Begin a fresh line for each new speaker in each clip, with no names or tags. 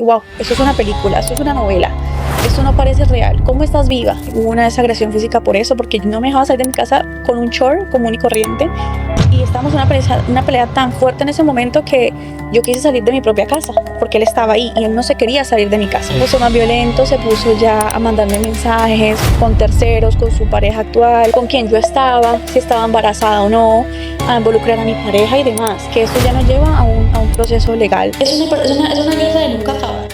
wow, eso es una película, eso es una novela, esto no parece real, ¿cómo estás viva? Hubo una desagresión física por eso, porque no me dejaba salir de mi casa con un short común y corriente, y estábamos en una pelea tan fuerte en ese momento que yo quise salir de mi propia casa, porque él estaba ahí y él no se quería salir de mi casa. Se puso más violento, se puso ya a mandarme mensajes con terceros, con su pareja actual, con quien yo estaba, si estaba embarazada o no, a involucrar a mi pareja y demás, que eso ya nos lleva a un proceso legal. Es una guerra de nunca acabar.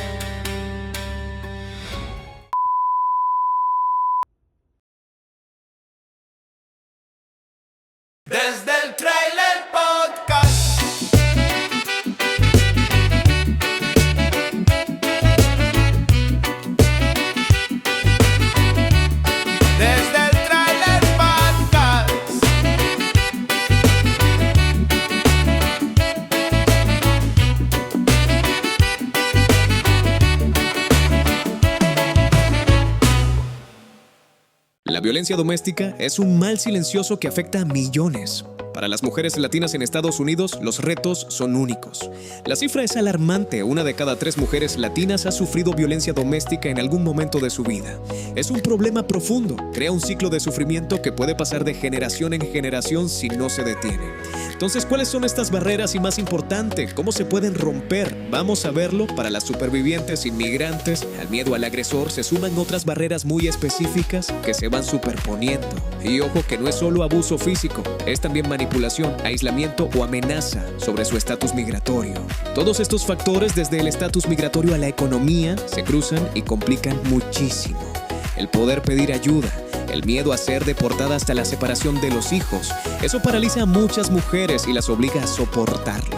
Desde el Trailer Podcast. Desde el Trailer Podcast.
La violencia doméstica es un mal silencioso que afecta a millones. Para las mujeres latinas en Estados Unidos, los retos son únicos. La cifra es alarmante. 1 de cada 3 mujeres latinas ha sufrido violencia doméstica en algún momento de su vida. Es un problema profundo. Crea un ciclo de sufrimiento que puede pasar de generación en generación si no se detiene. Entonces, ¿cuáles son estas barreras y más importante, cómo se pueden romper? Vamos a verlo. Para las supervivientes inmigrantes, al miedo al agresor se suman otras barreras muy específicas que se van superponiendo. Y ojo que no es solo abuso físico, es también manipulación, aislamiento o amenaza sobre su estatus migratorio. Todos estos factores, desde el estatus migratorio a la economía, se cruzan y complican muchísimo. El poder pedir ayuda, el miedo a ser deportada hasta la separación de los hijos, eso paraliza a muchas mujeres y las obliga a soportarlo.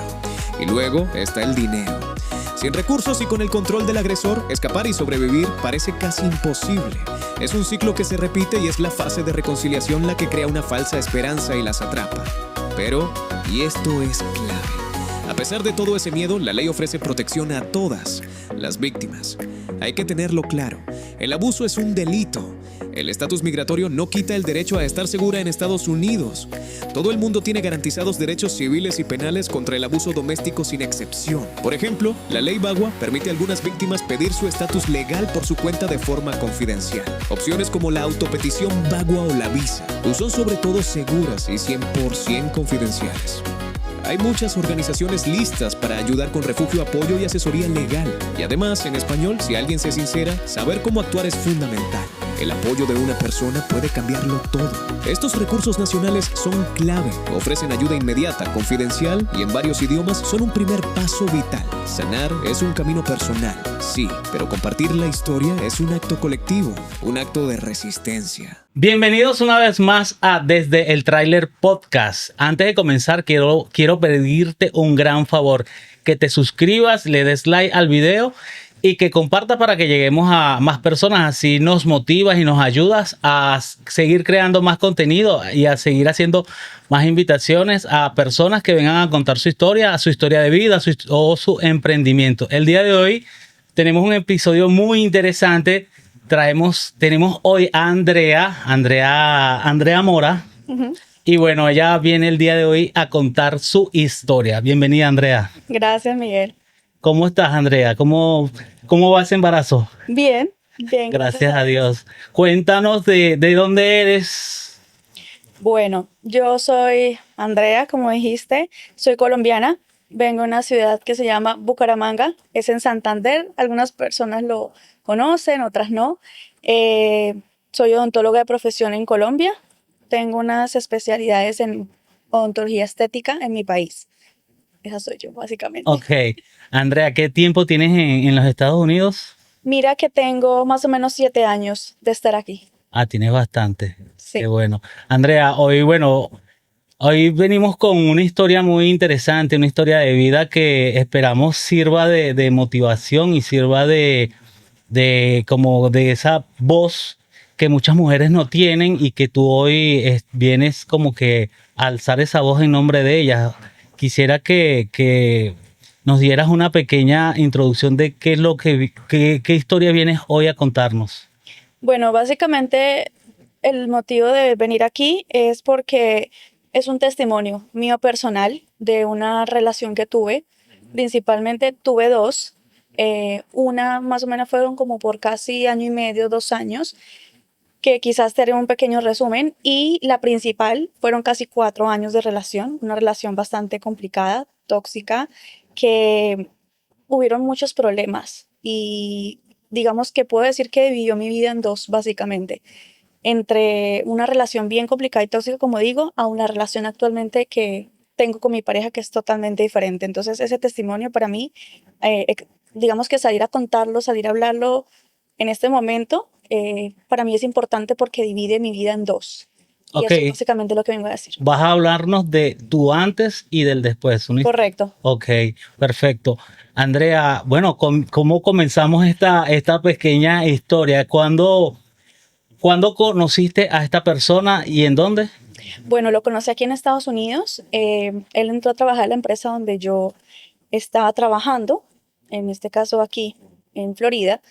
Y luego está el dinero. Sin recursos y con el control del agresor, escapar y sobrevivir parece casi imposible. Es un ciclo que se repite y es la fase de reconciliación la que crea una falsa esperanza y las atrapa. Pero, y esto es clave, a pesar de todo ese miedo, la ley ofrece protección a todas las víctimas. Hay que tenerlo claro, el abuso es un delito. El estatus migratorio no quita el derecho a estar segura en Estados Unidos. Todo el mundo tiene garantizados derechos civiles y penales contra el abuso doméstico sin excepción. Por ejemplo, la ley VAWA permite a algunas víctimas pedir su estatus legal por su cuenta de forma confidencial. Opciones como la autopetición VAWA o la visa son sobre todo seguras y 100% confidenciales. Hay muchas organizaciones listas para ayudar con refugio, apoyo y asesoría legal. Y además, en español, si alguien se sincera, saber cómo actuar es fundamental. El apoyo de una persona puede cambiarlo todo. Estos recursos nacionales son clave. Ofrecen ayuda inmediata, confidencial y en varios idiomas son un primer paso vital. Sanar es un camino personal, sí, pero compartir la historia es un acto colectivo, un acto de resistencia.
Bienvenidos una vez más a Desde el Trailer Podcast. Antes de comenzar, quiero pedirte un gran favor. Que te suscribas, le des like al video y que compartas para que lleguemos a más personas. Así nos motivas y nos ayudas a seguir creando más contenido y a seguir haciendo más invitaciones a personas que vengan a contar su historia de vida o su emprendimiento. El día de hoy tenemos un episodio muy interesante. Tenemos hoy a Andrea Mora. Uh-huh. Y bueno, ella viene el día de hoy a contar su historia. Bienvenida, Andrea.
Gracias, Miguel.
¿Cómo estás, Andrea? ¿Cómo va ese embarazo?
Bien.
Gracias a Dios. Cuéntanos de dónde eres.
Bueno, yo soy Andrea, como dijiste. Soy colombiana. Vengo de una ciudad que se llama Bucaramanga. Es en Santander. Algunas personas lo conocen, otras no. Soy odontóloga de profesión en Colombia. Tengo unas especialidades en odontología estética en mi país. Esa soy yo, básicamente.
Ok. Andrea, ¿qué tiempo tienes en los Estados Unidos?
Mira que tengo más o menos 7 años de estar aquí.
Tienes bastante.
Sí.
Qué bueno. Andrea, hoy venimos con una historia muy interesante, una historia de vida que esperamos sirva de motivación y sirva de esa voz que muchas mujeres no tienen y que tú hoy vienes como que a alzar esa voz en nombre de ellas. Quisiera que nos dieras una pequeña introducción de qué historia vienes hoy a contarnos.
Bueno, básicamente el motivo de venir aquí es porque es un testimonio mío personal de una relación que tuve. Principalmente tuve 2. Una más o menos fueron como por casi año y medio, 2 años, que quizás te haré un pequeño resumen. Y la principal fueron casi 4 años de relación, una relación bastante complicada, tóxica, que hubieron muchos problemas. Y digamos que puedo decir que dividió mi vida en dos, básicamente. Entre una relación bien complicada y tóxica, como digo, a una relación actualmente que tengo con mi pareja que es totalmente diferente. Entonces, ese testimonio para mí, digamos que salir a contarlo, salir a hablarlo en este momento, para mí es importante porque divide mi vida en dos. Y
Ok,
eso es básicamente lo que vengo a decir.
vas a hablarnos de tu antes y del después.
Correcto.
Ok, perfecto. Andrea, bueno, ¿cómo comenzamos esta pequeña historia? ¿Cuándo conociste a esta persona y en dónde?
Bueno, lo conocí aquí en Estados Unidos. Él entró a trabajar en la empresa donde yo estaba trabajando, en este caso aquí en Florida.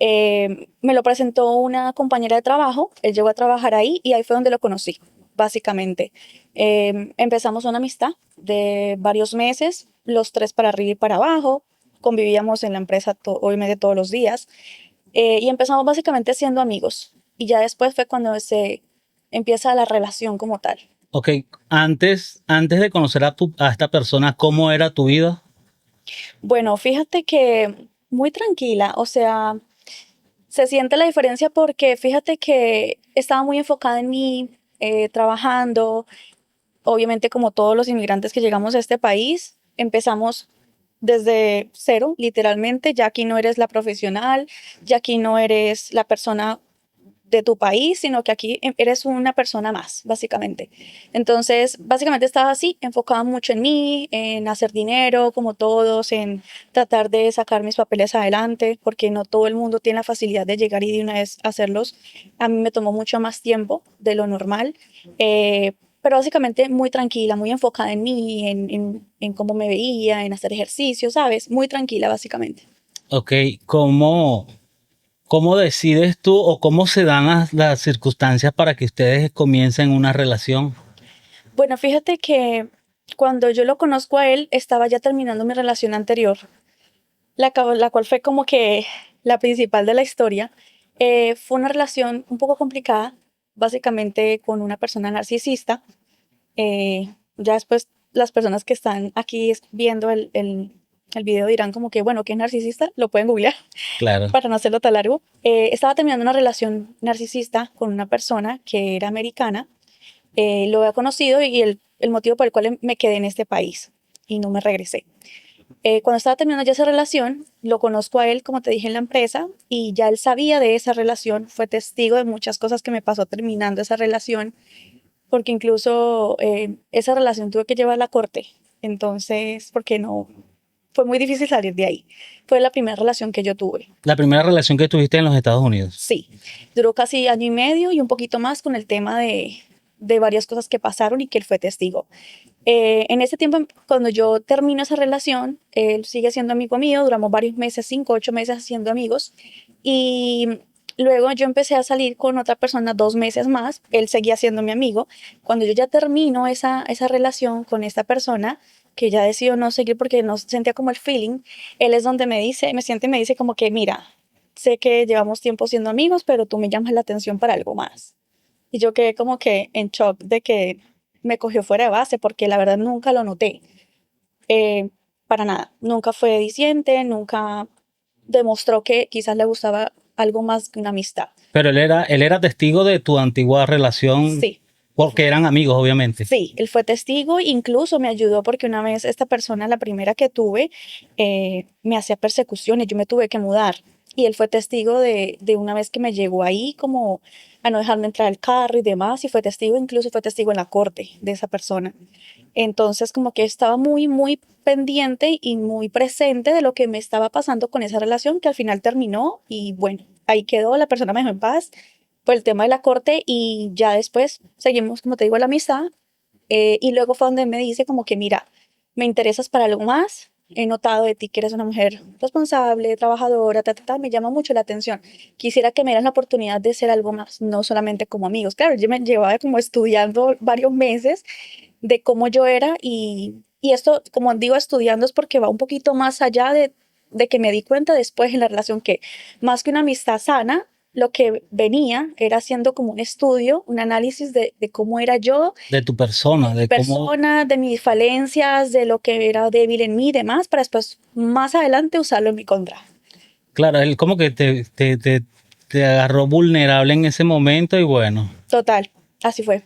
Me lo presentó una compañera de trabajo, él llegó a trabajar ahí y ahí fue donde lo conocí, básicamente. Empezamos una amistad de varios meses, los tres para arriba y para abajo, convivíamos en la empresa obviamente todos los días, y empezamos básicamente siendo amigos y ya después fue cuando se empieza la relación como tal.
Ok, antes de conocer a esta persona, ¿cómo era tu vida?
Bueno, fíjate que muy tranquila, o sea, se siente la diferencia porque fíjate que estaba muy enfocada en mí, trabajando. Obviamente, como todos los inmigrantes que llegamos a este país, empezamos desde cero, literalmente. Ya aquí no eres la profesional, ya aquí no eres la persona de tu país, sino que aquí eres una persona más, básicamente. Entonces, básicamente estaba así, enfocada mucho en mí, en hacer dinero, como todos, en tratar de sacar mis papeles adelante, porque no todo el mundo tiene la facilidad de llegar y de una vez hacerlos. A mí me tomó mucho más tiempo de lo normal, pero básicamente muy tranquila, muy enfocada en mí, en cómo me veía, en hacer ejercicio, ¿sabes? Muy tranquila, básicamente.
Ok, ¿cómo decides tú o cómo se dan las circunstancias para que ustedes comiencen una relación?
Bueno, fíjate que cuando yo lo conozco a él, estaba ya terminando mi relación anterior, la cual fue como que la principal de la historia. Fue una relación un poco complicada, básicamente con una persona narcisista. Ya después las personas que están aquí viendo el video dirán como que, bueno, ¿qué es narcisista? Lo pueden googlear
Claro.
para no hacerlo tan largo. Estaba terminando una relación narcisista con una persona que era americana. Lo había conocido y el motivo por el cual me quedé en este país y no me regresé. Cuando estaba terminando ya esa relación, lo conozco a él, como te dije, en la empresa, y ya él sabía de esa relación, fue testigo de muchas cosas que me pasó terminando esa relación, porque incluso esa relación tuve que llevarla a corte. Entonces, porque no, fue muy difícil salir de ahí. Fue la primera relación que yo tuve.
La primera relación que tuviste en los Estados Unidos.
Sí, duró casi año y medio y un poquito más con el tema de varias cosas que pasaron y que él fue testigo. En ese tiempo, cuando yo termino esa relación, él sigue siendo amigo mío, duramos varios meses, 5, 8 meses siendo amigos. Y luego yo empecé a salir con otra persona 2 meses más, él seguía siendo mi amigo. Cuando yo ya termino esa relación con esta persona, que ya decidió no seguir porque no sentía como el feeling, él es donde me dice, me siente y me dice como que, mira, sé que llevamos tiempo siendo amigos, pero tú me llamas la atención para algo más. Y yo quedé como que en shock de que me cogió fuera de base porque la verdad nunca lo noté. Eh, para nada. Nunca fue diciente, nunca demostró que quizás le gustaba algo más que una amistad.
Pero él era testigo de tu antigua relación
Sí,
porque eran amigos, obviamente.
sí, él fue testigo, incluso me ayudó porque una vez esta persona, la primera que tuve, me hacía persecuciones, yo me tuve que mudar. Y él fue testigo de una vez que me llegó ahí como a no dejarme entrar al carro y demás, y fue testigo, incluso fue testigo en la corte de esa persona. Entonces como que estaba muy, muy pendiente y muy presente de lo que me estaba pasando con esa relación que al final terminó y bueno, ahí quedó, la persona me dejó en paz por el tema de la corte y ya después seguimos, como te digo, la amistad. Y luego fue donde me dice como que, mira, me interesas para algo más. He notado de ti que eres una mujer responsable, trabajadora, me llama mucho la atención. Quisiera que me dieras la oportunidad de ser algo más, no solamente como amigos. Claro, yo me llevaba como estudiando varios meses de cómo yo era y esto, como digo, estudiando es porque va un poquito más allá de que me di cuenta después en la relación que más que una amistad sana, lo que venía era haciendo como un estudio, un análisis de cómo era yo,
De tu persona, de cómo,
persona, de mis falencias, de lo que era débil en mí y demás, para después más adelante usarlo en mi contra.
claro, él como que te agarró vulnerable en ese momento y bueno,
Total, así fue.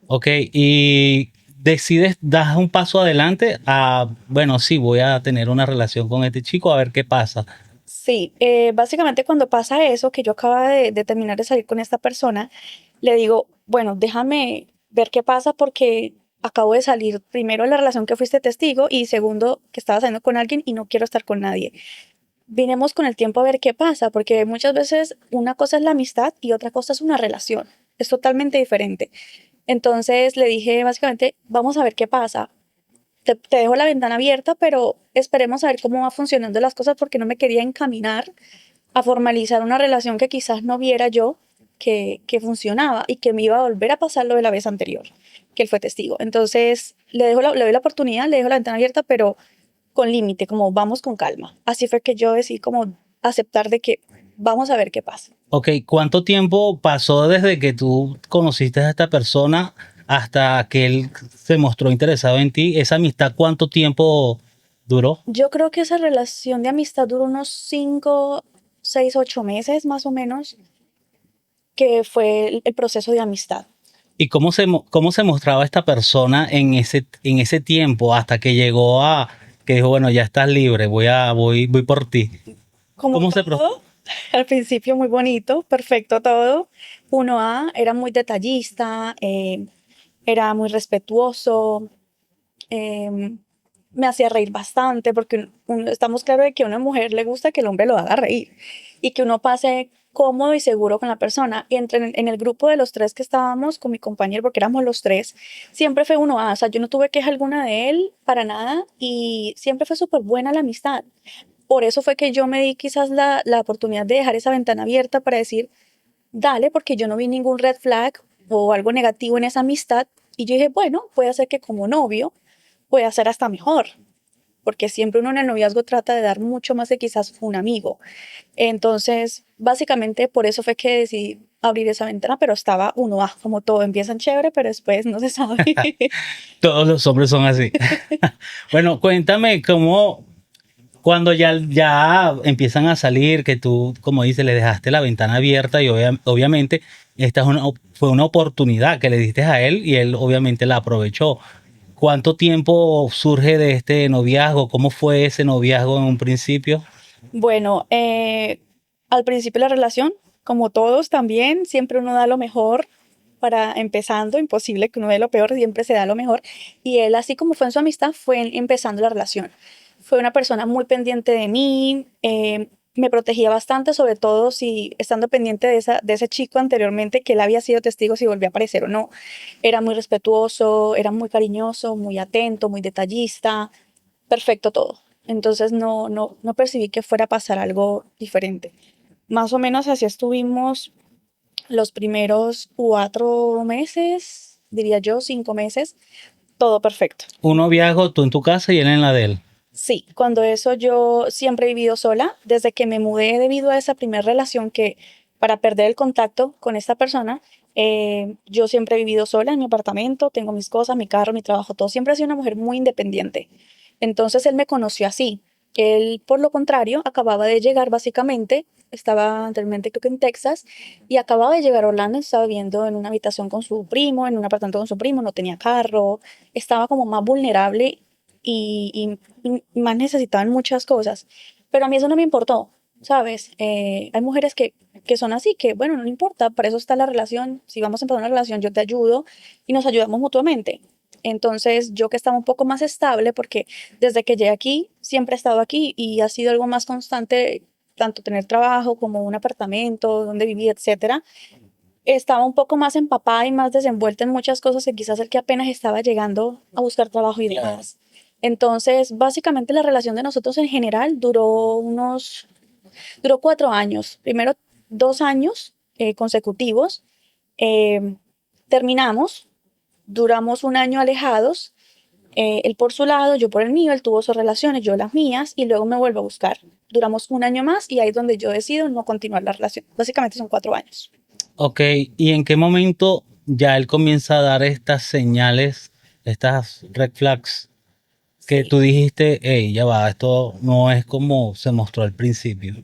ok, y decides, das un paso adelante a, bueno, sí, voy a tener una relación con este chico a ver qué pasa.
Sí, básicamente cuando pasa eso, que yo acababa de terminar de salir con esta persona, le digo, bueno, déjame ver qué pasa porque acabo de salir primero de la relación que fuiste testigo y segundo que estaba saliendo con alguien y no quiero estar con nadie. Vinemos con el tiempo a ver qué pasa, porque muchas veces una cosa es la amistad y otra cosa es una relación. Es totalmente diferente. Entonces le dije básicamente, vamos a ver qué pasa. Te dejo la ventana abierta, pero esperemos a ver cómo va funcionando las cosas porque no me quería encaminar a formalizar una relación que quizás no viera yo que funcionaba y que me iba a volver a pasar lo de la vez anterior, que él fue testigo. Entonces le doy la oportunidad, le dejo la ventana abierta, pero con límite, como vamos con calma. Así fue que yo decidí como aceptar de que vamos a ver qué pasa.
Ok, ¿cuánto tiempo pasó desde que tú conociste a esta persona hasta que él se mostró interesado en ti? ¿Esa amistad cuánto tiempo duró?
Yo creo que esa relación de amistad duró unos 5, 6, 8 meses más o menos, que fue el proceso de amistad.
¿Y cómo se mostraba esta persona en ese tiempo hasta que llegó a que dijo, bueno, ya estás libre, voy por ti?
Como
¿Cómo se pro-
todo, al principio muy bonito, perfecto todo. 1A era muy detallista, era muy respetuoso, eh, me hacía reír bastante porque estamos claros de que a una mujer le gusta que el hombre lo haga reír y que uno pase cómodo y seguro con la persona. Y en el grupo de los tres que estábamos con mi compañero, porque éramos los tres, siempre fue 1A, o sea, yo no tuve queja alguna de él para nada y siempre fue súper buena la amistad. Por eso fue que yo me di quizás la oportunidad de dejar esa ventana abierta para decir, dale, porque yo no vi ningún red flag o algo negativo en esa amistad. Y yo dije, bueno, puede ser que como novio pueda ser hasta mejor, porque siempre uno en el noviazgo trata de dar mucho más que quizás un amigo. Entonces, básicamente por eso fue que decidí abrir esa ventana, pero estaba 1A, como todo, empiezan chévere, pero después no se sabe.
Todos los hombres son así. Bueno, cuéntame cómo cuando ya empiezan a salir, que tú, como dices, le dejaste la ventana abierta y obviamente esta fue una oportunidad que le diste a él y él obviamente la aprovechó. ¿Cuánto tiempo surge de este noviazgo? ¿Cómo fue ese noviazgo en un principio?
Bueno, al principio de la relación, como todos también, siempre uno da lo mejor para empezando, imposible que uno dé lo peor, siempre se da lo mejor. Y él, así como fue en su amistad, fue empezando la relación. Fue una persona muy pendiente de mí, me protegía bastante, sobre todo si estando pendiente de ese chico anteriormente, que él había sido testigo si volvía a aparecer o no. Era muy respetuoso, era muy cariñoso, muy atento, muy detallista, perfecto todo. Entonces no percibí que fuera a pasar algo diferente. Más o menos así estuvimos los primeros 4 meses, diría yo, 5 meses, todo perfecto.
Un noviazgo, tú en tu casa y él en la de él.
Sí, cuando eso yo siempre he vivido sola, desde que me mudé debido a esa primera relación que para perder el contacto con esta persona, yo siempre he vivido sola en mi apartamento, tengo mis cosas, mi carro, mi trabajo, todo. Siempre he sido una mujer muy independiente. Entonces él me conoció así. Él, por lo contrario, acababa de llegar básicamente, estaba anteriormente creo que en Texas, y acababa de llegar a Orlando, estaba viviendo en una habitación con su primo, en un apartamento con su primo, no tenía carro, estaba como más vulnerable y más necesitaban muchas cosas. Pero a mí eso no me importó, ¿sabes? Hay mujeres que son así, que bueno, no importa, para eso está la relación. Si vamos a empezar una relación, yo te ayudo y nos ayudamos mutuamente. Entonces, yo que estaba un poco más estable, porque desde que llegué aquí, siempre he estado aquí y ha sido algo más constante, tanto tener trabajo como un apartamento donde vivir, etcétera. Estaba un poco más empapada y más desenvuelta en muchas cosas que quizás el que apenas estaba llegando a buscar trabajo y demás. Entonces, básicamente la relación de nosotros en general duró 4 años. Primero 2 años consecutivos. eh, Terminamos, duramos un año alejados, Él por su lado, yo por el mío, él tuvo sus relaciones, yo las mías, y luego me vuelvo a buscar. Duramos un año más y ahí es donde yo decido no continuar la relación. Básicamente son 4 años.
Ok, ¿y en qué momento ya él comienza a dar estas señales, estas red flags que
Sí.
tú dijiste, hey, ya va, esto no es como se mostró al principio?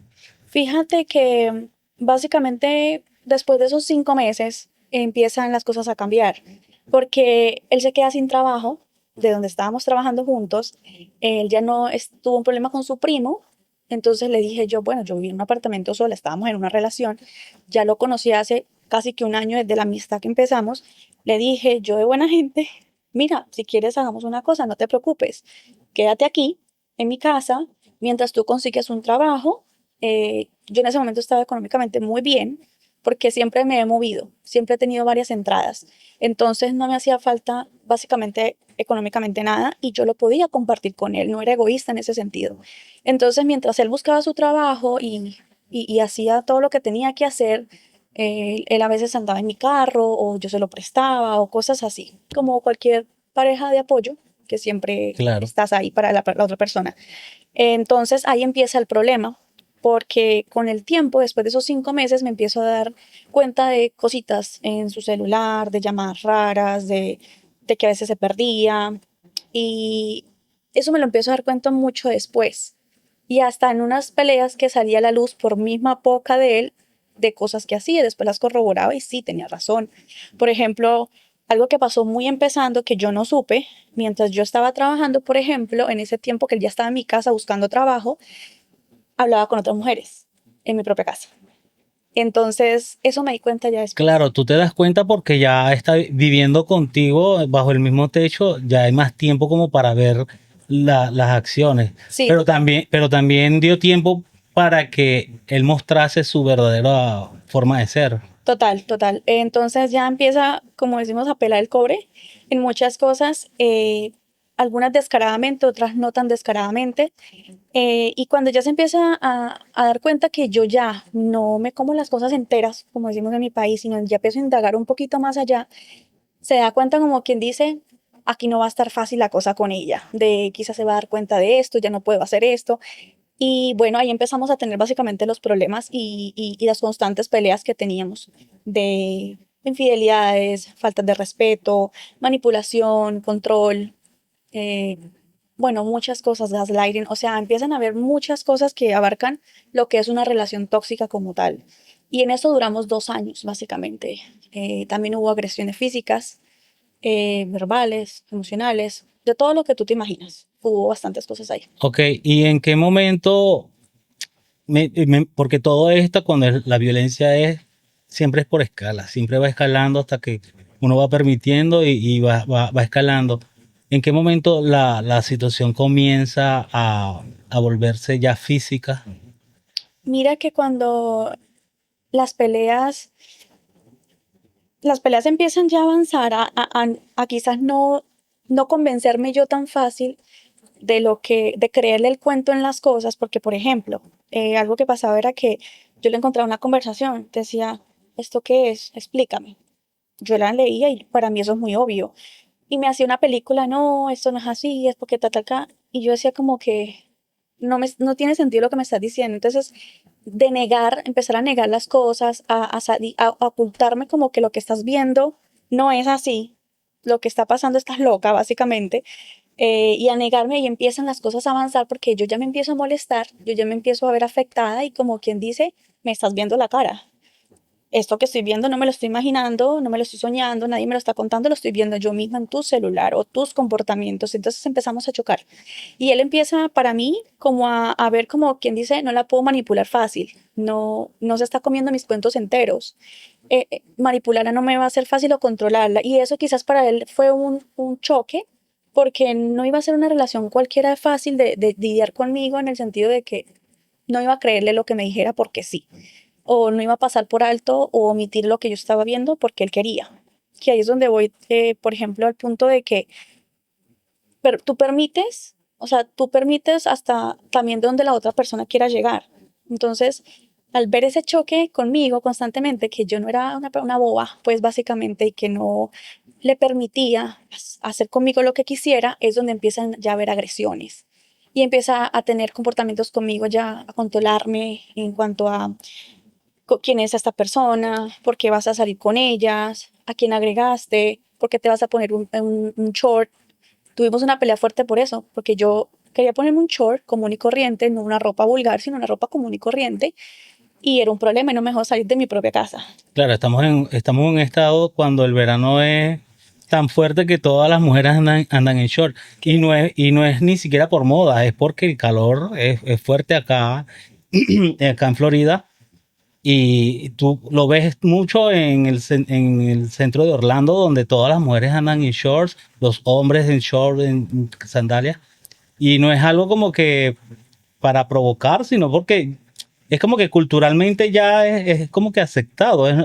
Fíjate que básicamente después de esos 5 meses empiezan las cosas a cambiar, porque él se queda sin trabajo de donde estábamos trabajando juntos. Él ya no tuvo un problema con su primo, entonces le dije yo, bueno, yo viví en un apartamento sola, estábamos en una relación, ya lo conocí hace casi que un año desde la amistad que empezamos. Le dije yo de buena gente, mira, si quieres hagamos una cosa, no te preocupes, quédate aquí en mi casa mientras tú consigues un trabajo. Yo en ese momento estaba económicamente muy bien porque siempre me he movido, siempre he tenido varias entradas. Entonces no me hacía falta básicamente económicamente nada y yo lo podía compartir con él, no era egoísta en ese sentido. Entonces mientras él buscaba su trabajo y hacía todo lo que tenía que hacer, él a veces andaba en mi carro o yo se lo prestaba o cosas así, como cualquier pareja de apoyo que siempre
Claro.
estás ahí para la otra persona. Entonces ahí empieza el problema, porque con el tiempo, después de esos 5 meses, me empiezo a dar cuenta de cositas en su celular, de llamadas raras, de que a veces se perdía. Y eso me lo empiezo a dar cuenta mucho después. Y hasta en unas peleas que salía a la luz por misma boca de él, de cosas que hacía, después las corroboraba y sí, tenía razón. Por ejemplo, algo que pasó muy empezando que yo no supe, mientras yo estaba trabajando, por ejemplo, en ese tiempo que él ya estaba en mi casa buscando trabajo, hablaba con otras mujeres en mi propia casa. Entonces, eso me di cuenta ya después.
Claro, tú te das cuenta porque ya está viviendo contigo bajo el mismo techo, ya hay más tiempo como para ver las acciones.
Sí,
Pero también dio tiempo para que él mostrase su verdadera forma de ser.
total, total. Entonces ya empieza, como decimos, a pelar el cobre en muchas cosas, algunas descaradamente, otras no tan descaradamente. Y cuando ya se empieza a dar cuenta que yo ya no me como las cosas enteras, como decimos en mi país, sino ya empiezo a indagar un poquito más allá, se da cuenta como quien dice, aquí no va a estar fácil la cosa con ella, de quizás se va a dar cuenta de esto, ya no puedo hacer esto. Y bueno, ahí empezamos a tener básicamente los problemas y las constantes peleas que teníamos de infidelidades, faltas de respeto, manipulación, control, eh, bueno, muchas cosas, gaslighting, o sea, empiezan a haber muchas cosas que abarcan lo que es una relación tóxica como tal. Y en eso duramos 2 años, básicamente. También hubo agresiones físicas, verbales, emocionales, de todo lo que tú te imaginas. Hubo bastantes cosas ahí.
Ok, ¿y en qué momento? Porque todo esto, cuando la violencia siempre es por escala, siempre va escalando hasta que uno va permitiendo y va escalando. ¿En qué momento la situación comienza a volverse ya física?
Mira que cuando las peleas, las peleas empiezan ya a avanzar, a quizás no convencerme yo tan fácil de creerle el cuento en las cosas, porque por ejemplo, algo que pasaba era que yo le encontraba una conversación, decía, ¿esto qué es? Explícame. Yo la leía y para mí eso es muy obvio. Y me hacía una película, no, esto no es así, es porque tal, acá. Y yo decía como que no tiene sentido lo que me estás diciendo. Entonces, de negar, empezar a negar las cosas, a ocultarme como que lo que estás viendo no es así, lo que está pasando estás loca, básicamente, y a negarme y empiezan las cosas a avanzar porque yo ya me empiezo a molestar, yo ya me empiezo a ver afectada y como quien dice, me estás viendo la cara. Esto que estoy viendo no me lo estoy imaginando, no me lo estoy soñando, nadie me lo está contando, lo estoy viendo yo misma en tu celular o tus comportamientos. Entonces empezamos a chocar. Y él empieza para mí como a ver como quien dice, no la puedo manipular fácil, no se está comiendo mis cuentos enteros. Manipularla no me va a ser fácil o controlarla. Y eso quizás para él fue un choque porque no iba a ser una relación cualquiera fácil de lidiar conmigo en el sentido de que no iba a creerle lo que me dijera porque sí o no iba a pasar por alto o omitir lo que yo estaba viendo porque él quería. Que ahí es donde voy, por ejemplo, al punto de que tú permites, o sea, tú permites hasta también de donde la otra persona quiera llegar. Entonces, al ver ese choque conmigo constantemente, que yo no era una boba, pues básicamente, y que no le permitía hacer conmigo lo que quisiera, es donde empiezan ya a haber agresiones. Y empieza a tener comportamientos conmigo ya, a controlarme en cuanto a quién es esta persona, por qué vas a salir con ellas, a quién agregaste, por qué te vas a poner un short. Tuvimos una pelea fuerte por eso, porque yo quería ponerme un short común y corriente, no una ropa vulgar, sino una ropa común y corriente, y era un problema y no me dejó salir de mi propia casa.
Claro, estamos en un estado cuando el verano es tan fuerte que todas las mujeres andan en short. Y no es ni siquiera por moda, es porque el calor es fuerte acá, acá en Florida. Y tú lo ves mucho en el centro de Orlando, donde todas las mujeres andan en shorts, los hombres en shorts, en sandalias. Y no es algo como que para provocar, sino porque es como que culturalmente ya es como que aceptado, es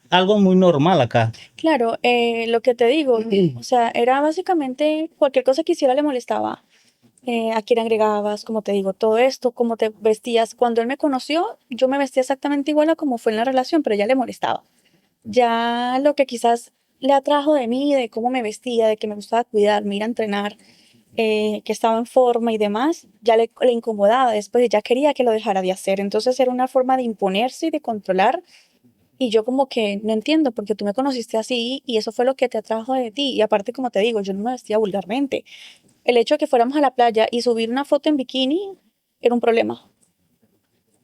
algo muy normal acá.
Claro, lo que te digo, o sea, era básicamente cualquier cosa que hiciera le molestaba. A quién agregabas, como te digo, todo esto, cómo te vestías. Cuando él me conoció, yo me vestía exactamente igual a como fue en la relación, pero ya le molestaba. Ya lo que quizás le atrajo de mí, de cómo me vestía, de que me gustaba cuidarme, ir a entrenar, que estaba en forma y demás, ya le incomodaba después y ya quería que lo dejara de hacer. Entonces era una forma de imponerse y de controlar. Y yo como que no entiendo, porque tú me conociste así y eso fue lo que te atrajo de ti. Y aparte, como te digo, yo no me vestía vulgarmente. El hecho de que fuéramos a la playa y subir una foto en bikini era un problema.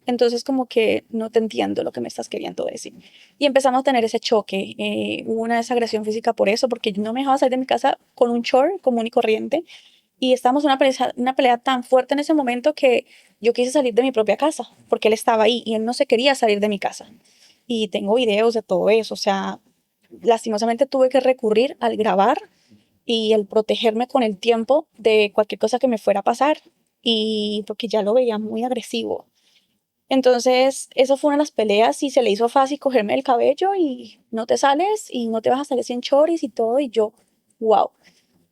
Entonces como que no te entiendo lo que me estás queriendo decir. Y empezamos a tener ese choque. Hubo una desagresión física por eso, porque yo no me dejaba salir de mi casa con un short común y corriente. Y estábamos en una pelea tan fuerte en ese momento que yo quise salir de mi propia casa, porque él estaba ahí y él no se quería salir de mi casa. Y tengo videos de todo eso. O sea, lastimosamente tuve que recurrir al grabar y el protegerme con el tiempo de cualquier cosa que me fuera a pasar y porque ya lo veía muy agresivo. Entonces, eso fue una de las peleas y se le hizo fácil cogerme el cabello y no te sales y no te vas a salir sin choris y todo y yo, wow.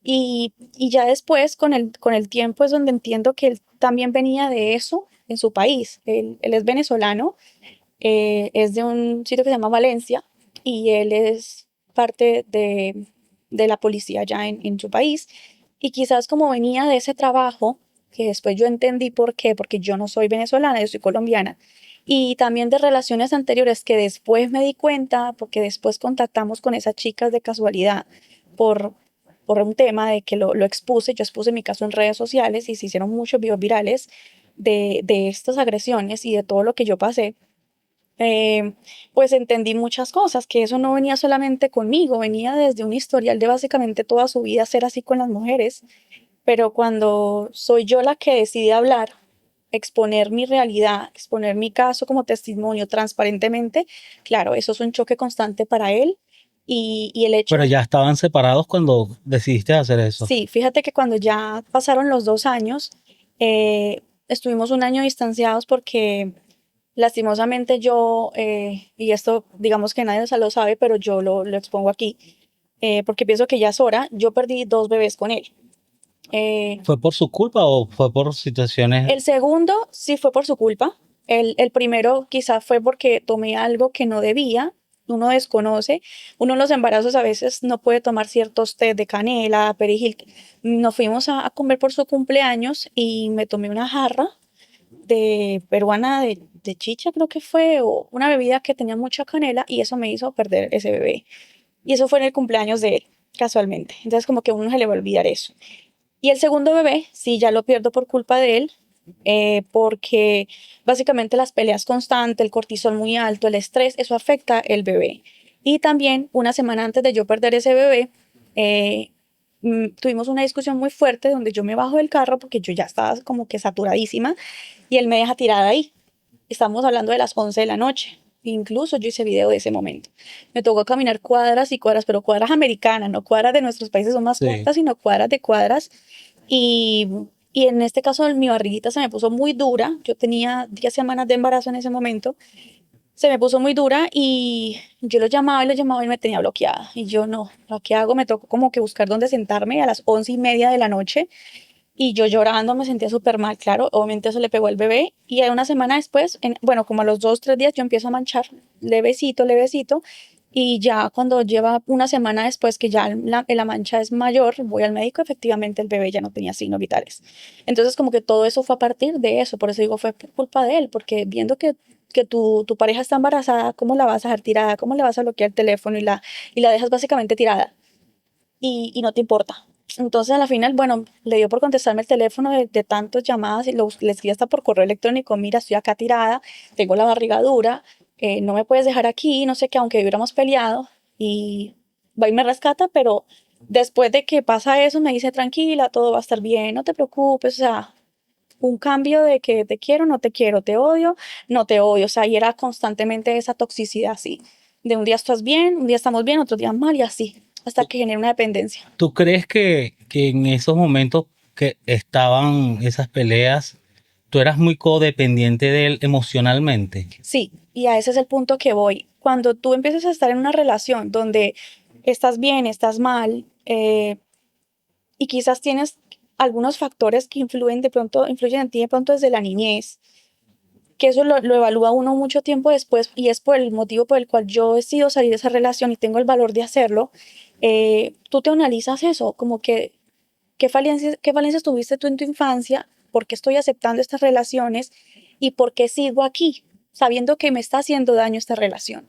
Y ya después, con el tiempo, es donde entiendo que él también venía de eso en su país. Él es venezolano, es de un sitio que se llama Valencia y él es parte de la policía allá en su país. Y quizás como venía de ese trabajo, que después yo entendí por qué, porque yo no soy venezolana, yo soy colombiana, y también de relaciones anteriores que después me di cuenta, porque después contactamos con esas chicas de casualidad por, por un tema de que lo expuse, yo expuse mi caso en redes sociales y se hicieron muchos videos virales de estas agresiones y de todo lo que yo pasé. Pues entendí muchas cosas, que eso no venía solamente conmigo, venía desde un historial de básicamente toda su vida ser así con las mujeres, pero cuando soy yo la que decide hablar, exponer mi realidad, exponer mi caso como testimonio transparentemente, claro, eso es un choque constante para él y el hecho,
Pero ya estaban separados cuando decidiste hacer eso.
sí, fíjate que cuando ya pasaron los 2 años, estuvimos un año distanciados porque lastimosamente yo, y esto digamos que nadie lo sabe, pero yo lo expongo aquí, porque pienso que ya es hora, yo perdí 2 bebés con él.
¿Fue por su culpa o fue por situaciones?
El segundo sí fue por su culpa. El primero quizás fue porque tomé algo que no debía. Uno desconoce. Uno en los embarazos a veces no puede tomar ciertos té de canela, perejil. Nos fuimos a comer por su cumpleaños y me tomé una jarra de peruana de chicha, creo que fue, o una bebida que tenía mucha canela y eso me hizo perder ese bebé. Y eso fue en el cumpleaños de él, casualmente. Entonces como que a uno se le va a olvidar eso. Y el segundo bebé, sí, ya lo pierdo por culpa de él, porque básicamente las peleas constantes, el cortisol muy alto, el estrés, eso afecta el bebé. Y también una semana antes de yo perder ese bebé, tuvimos una discusión muy fuerte donde yo me bajo del carro porque yo ya estaba como que saturadísima y él me deja tirada ahí. Estamos hablando de las 11 de la noche. Incluso yo hice video de ese momento. Me tocó caminar cuadras y cuadras, pero cuadras americanas, no cuadras de nuestros países son más
Sí.
cortas, sino cuadras de cuadras. Y, y en este caso mi barriguita se me puso muy dura. Yo tenía 10 semanas de embarazo en ese momento. Se me puso muy dura y yo lo llamaba y me tenía bloqueada. Y yo no, ¿lo que hago? Me tocó como que buscar dónde sentarme a las 11:30 de la noche y yo llorando me sentía súper mal, claro, obviamente eso le pegó al bebé y una semana después, bueno, como a los 2, 3 días yo empiezo a manchar levecito, levecito Y ya cuando lleva una semana después que ya la mancha es mayor, voy al médico, efectivamente el bebé ya no tenía signos vitales. Entonces como que todo eso fue a partir de eso, por eso digo fue por culpa de él, porque viendo que tu pareja está embarazada, ¿cómo la vas a dejar tirada? ¿Cómo le vas a bloquear el teléfono y la dejas básicamente tirada? Y no te importa. Entonces a la final, bueno, le dio por contestarme el teléfono de tantas llamadas y le escribí hasta por correo electrónico, mira, estoy acá tirada, tengo la barriga dura, no me puedes dejar aquí, no sé qué, aunque hubiéramos peleado, y va y me rescata, pero después de que pasa eso me dice, tranquila, todo va a estar bien, no te preocupes, o sea, un cambio de que te quiero, no te quiero, te odio, no te odio, o sea, y era constantemente esa toxicidad así, de un día estás bien, un día estamos bien, otro día mal y así, hasta que genera una dependencia.
¿Tú crees que en esos momentos que estaban esas peleas, tú eras muy codependiente de él emocionalmente?
Sí, y a ese es el punto que voy. Cuando tú empiezas a estar en una relación donde estás bien, estás mal, y quizás tienes algunos factores que influyen de pronto, influyen en ti de pronto desde la niñez, que eso lo evalúa uno mucho tiempo después y es por el motivo por el cual yo decido salir de esa relación y tengo el valor de hacerlo, tú te analizas eso, como que qué falencias tuviste tú en tu infancia, por qué estoy aceptando estas relaciones y por qué sigo aquí, sabiendo que me está haciendo daño esta relación.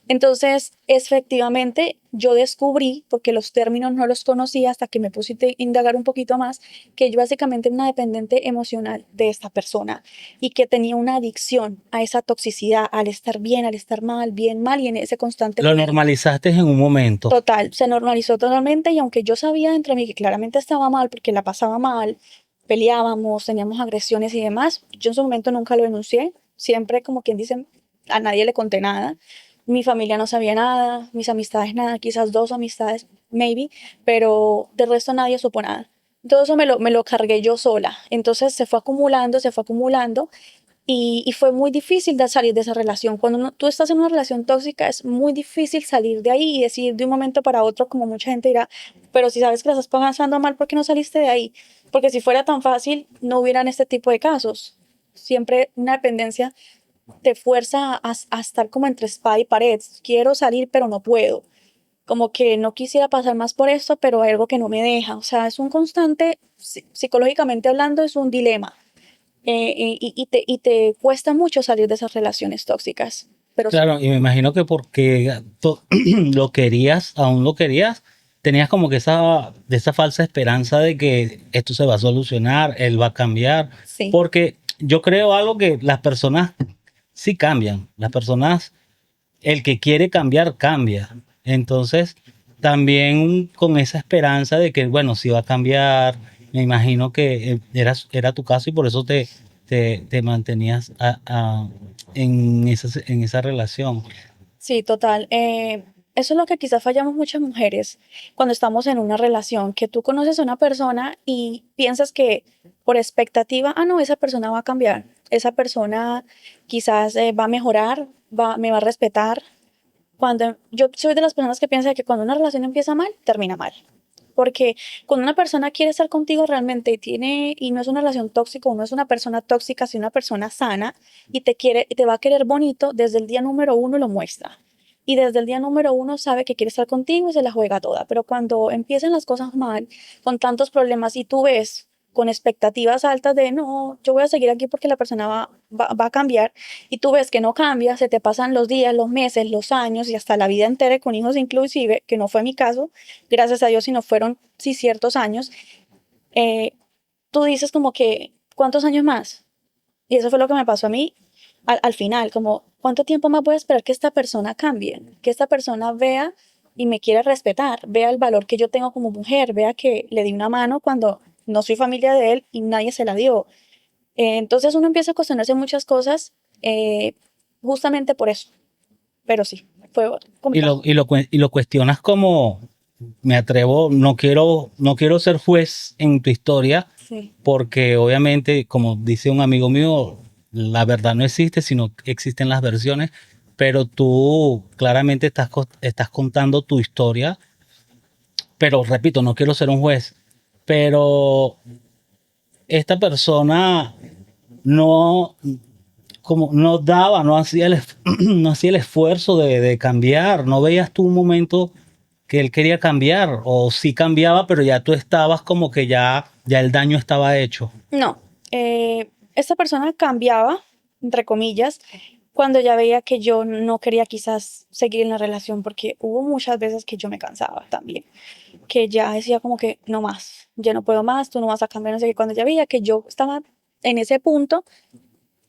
Entonces, efectivamente, yo descubrí, porque los términos no los conocía hasta que me puse a indagar un poquito más, que yo básicamente era una dependiente emocional de esta persona y que tenía una adicción a esa toxicidad, al estar bien, al estar mal, bien, mal y en ese constante
Lo normalizaste en un momento.
total, se normalizó totalmente y aunque yo sabía dentro de mí que claramente estaba mal porque la pasaba mal, peleábamos, teníamos agresiones y demás, yo en su momento nunca lo denuncié, siempre como quien dice, a nadie le conté nada, mi familia no sabía nada, mis amistades nada, quizás dos amistades, maybe, pero de resto nadie supo nada. Todo eso me lo cargué yo sola, entonces se fue acumulando y fue muy difícil de salir de esa relación. Cuando tú estás en una relación tóxica es muy difícil salir de ahí y decir de un momento para otro, como mucha gente dirá, pero si sabes que la estás pasando mal, ¿por qué no saliste de ahí? Porque si fuera tan fácil, no hubieran este tipo de casos. Siempre una dependencia te fuerza a estar como entre espada y pared. Quiero salir, pero no puedo. Como que no quisiera pasar más por esto, pero hay algo que no me deja. O sea, es un constante, psicológicamente hablando, es un dilema y te cuesta mucho salir de esas relaciones tóxicas. Pero sí,
Claro, y me imagino que porque lo querías, aún lo querías, tenías como que esa falsa esperanza de que esto se va a solucionar, él va a cambiar,
sí,
porque yo creo algo que las personas sí cambian, las personas, el que quiere cambiar, cambia. Entonces, también con esa esperanza de que, bueno, si va a cambiar, me imagino que era tu caso y por eso te mantenías en esa relación.
sí, total. Eso es lo que quizás fallamos muchas mujeres cuando estamos en una relación, que tú conoces a una persona y piensas que por expectativa, ah, no, esa persona va a cambiar, esa persona quizás va a mejorar, me va a respetar. Cuando yo soy de las personas que piensa que cuando una relación empieza mal, termina mal. Porque cuando una persona quiere estar contigo realmente y no es una relación tóxica, o no es una persona tóxica, sino una persona sana y te va a querer bonito, desde el día número uno lo muestra. Y desde el día número uno sabe que quiere estar contigo y se la juega toda. Pero cuando empiezan las cosas mal, con tantos problemas y tú ves con expectativas altas de no, yo voy a seguir aquí porque la persona va a cambiar y tú ves que no cambia, se te pasan los días, los meses, los años y hasta la vida entera con hijos inclusive, que no fue mi caso, gracias a Dios, si no fueron sí ciertos años, eh, tú dices como que, ¿cuántos años más? Y eso fue lo que me pasó a mí al final, como, ¿cuánto tiempo más voy a esperar que esta persona cambie? Que esta persona vea y me quiera respetar, vea el valor que yo tengo como mujer, vea que le di una mano cuando no soy familia de él y nadie se la dio. Entonces uno empieza a cuestionarse muchas cosas justamente por eso. Pero sí, fue
Y
complicado.
lo cuestionas como, me atrevo, no quiero ser juez en tu historia,
Sí,
porque obviamente, como dice un amigo mío, la verdad no existe, sino que existen las versiones, pero tú claramente estás contando tu historia, pero repito, no quiero ser un juez, pero esta persona no, como no daba, no hacía no hacía el esfuerzo de cambiar. ¿No veías tú un momento que él quería cambiar? O sí cambiaba, pero ya tú estabas como que ya el daño estaba hecho.
No, esta persona cambiaba, entre comillas, cuando ya veía que yo no quería quizás seguir en la relación, porque hubo muchas veces que yo me cansaba también, que ya decía como que no más, ya no puedo más, tú no vas a cambiar, no sé qué. Cuando ya veía que yo estaba en ese punto,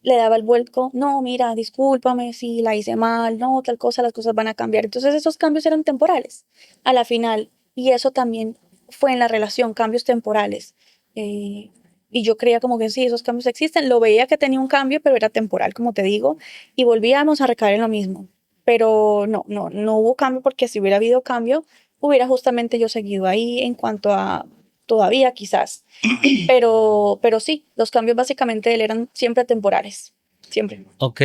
le daba el vuelco, no, mira, discúlpame si la hice mal, no, tal cosa, las cosas van a cambiar. Entonces esos cambios eran temporales a la final, y eso también fue en la relación, cambios temporales. Eh, y yo creía como que sí, esos cambios existen, lo veía que tenía un cambio, pero era temporal, como te digo, y volvíamos a recaer en lo mismo. Pero no hubo cambio, porque si hubiera habido cambio, hubiera justamente yo seguido ahí en cuanto a todavía quizás. Pero sí, los cambios básicamente de él eran siempre temporales, siempre.
Ok.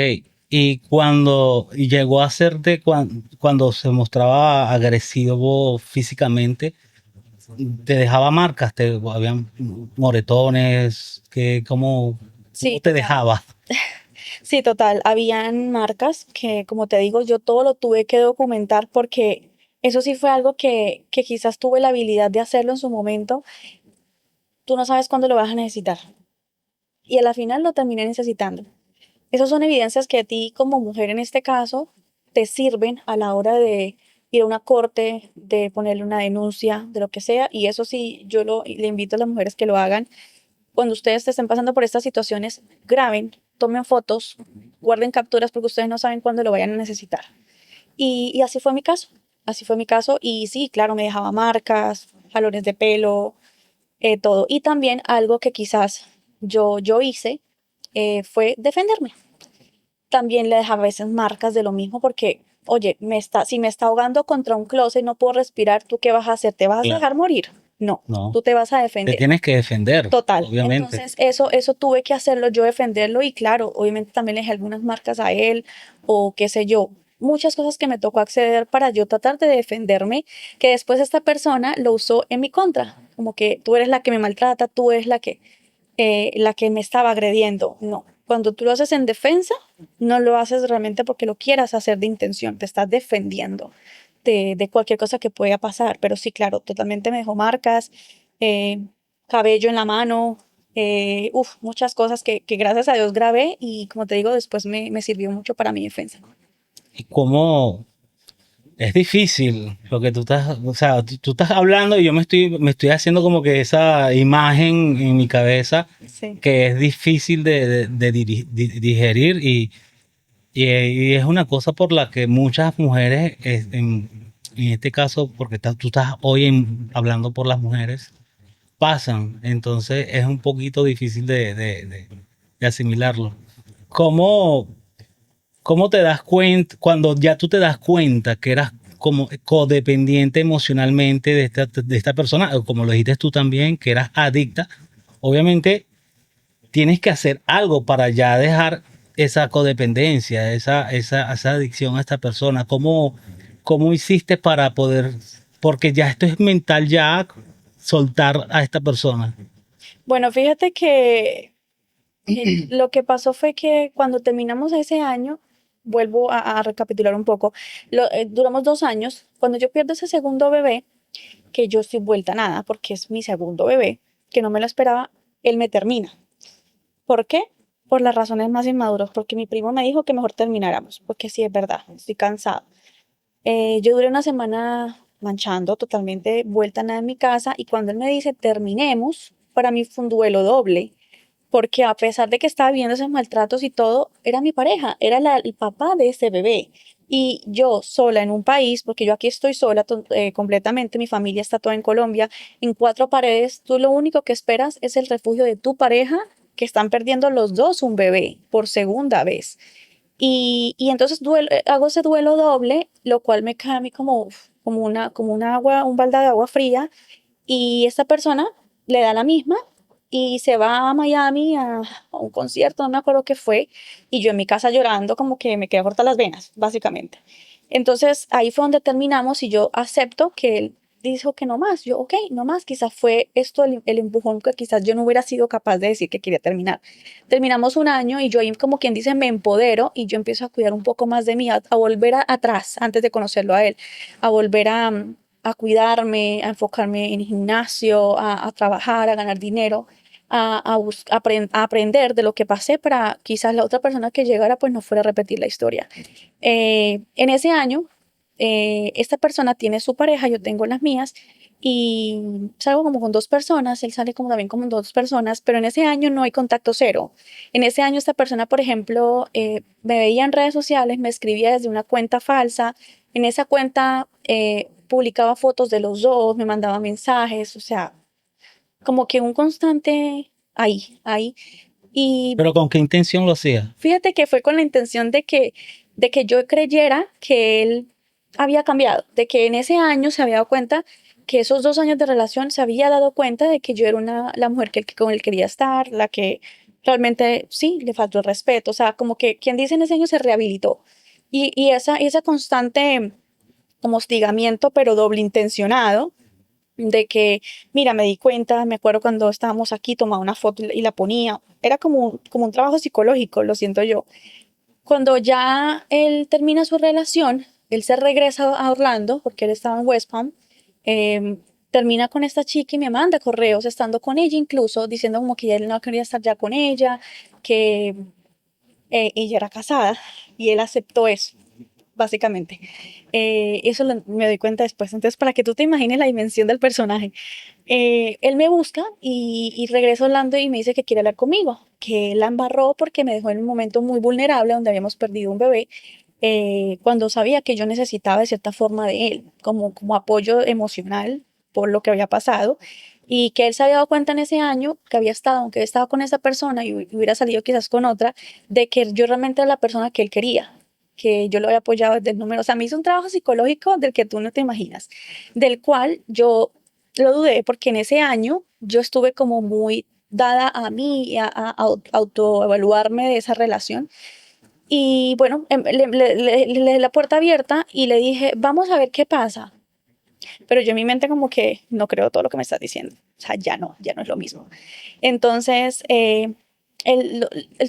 Y cuando llegó a hacerte, cuando se mostraba agresivo físicamente, te dejaba marcas, habían moretones, cómo
Sí,
te
total.
dejaba.
Sí, total. Habían marcas que, como te digo, yo todo lo tuve que documentar, porque eso sí fue algo que quizás tuve la habilidad de hacerlo en su momento. Tú no sabes cuándo lo vas a necesitar. Y a la final lo terminé necesitando. Esas son evidencias que a ti como mujer en este caso te sirven a la hora de ir a una corte, de ponerle una denuncia, de lo que sea. Y eso sí, le invito a las mujeres que lo hagan. Cuando ustedes estén pasando por estas situaciones, graben, tomen fotos, guarden capturas, porque ustedes no saben cuándo lo vayan a necesitar. Y así fue mi caso. Así fue mi caso. Y sí, claro, me dejaba marcas, jalones de pelo, todo. Y también algo que quizás yo hice, fue defenderme. También le dejaba a veces marcas de lo mismo, porque, oye, si me está ahogando contra un closet, no puedo respirar, ¿tú qué vas a hacer? ¿Te vas a
Claro.
dejar morir? No,
No,
tú te vas a
te
defender.
tienes que defender,
Total.
obviamente.
Entonces, eso tuve que hacerlo yo, defenderlo. Y claro, obviamente también le dejé algunas marcas a él, o qué sé yo, muchas cosas que me tocó acceder para yo tratar de defenderme, que después esta persona lo usó en mi contra, como que tú eres la que me maltrata, tú eres la que me estaba agrediendo. No, cuando tú lo haces en defensa, no lo haces realmente porque lo quieras hacer de intención, te estás defendiendo de cualquier cosa que pueda pasar. Pero sí, claro, totalmente me dejó marcas, eh, cabello en la mano, muchas cosas que gracias a Dios grabé, y como te digo, después me sirvió mucho para mi defensa.
Y cómo es difícil lo que tú estás, o sea, tú estás hablando y yo me estoy haciendo como que esa imagen en mi cabeza
Sí.
que es difícil de digerir y es una cosa por la que muchas mujeres, en este caso, porque tú estás hoy hablando por las mujeres, pasan. Entonces es un poquito difícil de asimilarlo. ¿Cómo, cómo te das cuenta, cuando ya tú te das cuenta que eras como codependiente emocionalmente de esta persona, o como lo dijiste tú también, que eras adicta? Obviamente tienes que hacer algo para ya dejar esa codependencia, esa adicción a esta persona. ¿Cómo hiciste para poder, porque ya esto es mental, ya soltar a esta persona?
Bueno, fíjate que lo que pasó fue que cuando terminamos ese año, vuelvo a recapitular un poco, duramos 2 años. Cuando yo pierdo ese segundo bebé, que yo estoy vuelta a nada, porque es mi segundo bebé, que no me lo esperaba, él me termina. ¿Por qué? Por las razones más inmaduras, porque mi primo me dijo que mejor termináramos, porque sí es verdad, estoy cansada. Yo duré una semana manchando, totalmente vuelta a nada en mi casa, y cuando él me dice terminemos, para mí fue un duelo doble, porque a pesar de que estaba viviendo esos maltratos y todo, era mi pareja, era el papá de ese bebé. Y yo sola en un país, porque yo aquí estoy sola completamente, mi familia está toda en Colombia, en cuatro paredes, tú lo único que esperas es el refugio de tu pareja, que están perdiendo los dos un bebé por segunda vez. Y entonces hago ese duelo doble, lo cual me cae a mí como una agua, un balde de agua fría. Y esta persona le da la misma y se va a Miami a un concierto, no me acuerdo qué fue, y yo en mi casa llorando, como que me quedé corta las venas, básicamente. Entonces ahí fue donde terminamos, y yo acepto que él dijo que no más. Yo, ok, no más. Quizás fue esto el empujón que quizás yo no hubiera sido capaz de decir que quería terminar. Terminamos un año y yo ahí, como quien dice, me empodero y yo empiezo a cuidar un poco más de mí, a volver atrás antes de conocerlo a él, a volver a cuidarme, a enfocarme en el gimnasio, a trabajar, a ganar dinero, a aprender de lo que pasé para quizás la otra persona que llegara pues no fuera a repetir la historia. En ese año, esta persona tiene su pareja, yo tengo las mías y salgo como con 2 personas, él sale como también con 2 personas, pero en ese año no hay contacto cero. En ese año esta persona, por ejemplo, me veía en redes sociales, me escribía desde una cuenta falsa, en esa cuenta publicaba fotos de los dos, me mandaba mensajes, o sea, como que un constante ahí. Y
Pero ¿con qué intención lo hacía?
fíjate que fue con la intención de que yo creyera que él había cambiado, de que en ese año se había dado cuenta que esos 2 años de relación se había dado cuenta de que yo era la mujer que con él quería estar, la que realmente sí le faltó el respeto, o sea, como que quien dice en ese año se rehabilitó. Y esa constante como hostigamiento, pero doble intencionado, de que, mira, me di cuenta, me acuerdo cuando estábamos aquí, tomaba una foto y la ponía, era como un trabajo psicológico, lo siento yo. Cuando ya él termina su relación, él se regresa a Orlando, porque él estaba en West Palm, termina con esta chica y me manda correos, estando con ella incluso, diciendo como que él no quería estar ya con ella, que ella era casada, y él aceptó eso, básicamente. Eso me doy cuenta después. Entonces, para que tú te imagines la dimensión del personaje, él me busca y regreso a Orlando y me dice que quiere hablar conmigo, que él la embarró porque me dejó en un momento muy vulnerable donde habíamos perdido un bebé, cuando sabía que yo necesitaba de cierta forma de él, como apoyo emocional por lo que había pasado. Y que él se había dado cuenta en ese año que había estado, aunque había estado con esa persona y hubiera salido quizás con otra, de que yo realmente era la persona que él quería, que yo lo había apoyado desde el número. O sea, me hizo un trabajo psicológico del que tú no te imaginas, del cual yo lo dudé porque en ese año yo estuve como muy dada a mí y a autoevaluarme de esa relación. Y bueno, le la puerta abierta y le dije, vamos a ver qué pasa. Pero yo en mi mente como que no creo todo lo que me estás diciendo. O sea, ya no es lo mismo. Entonces, él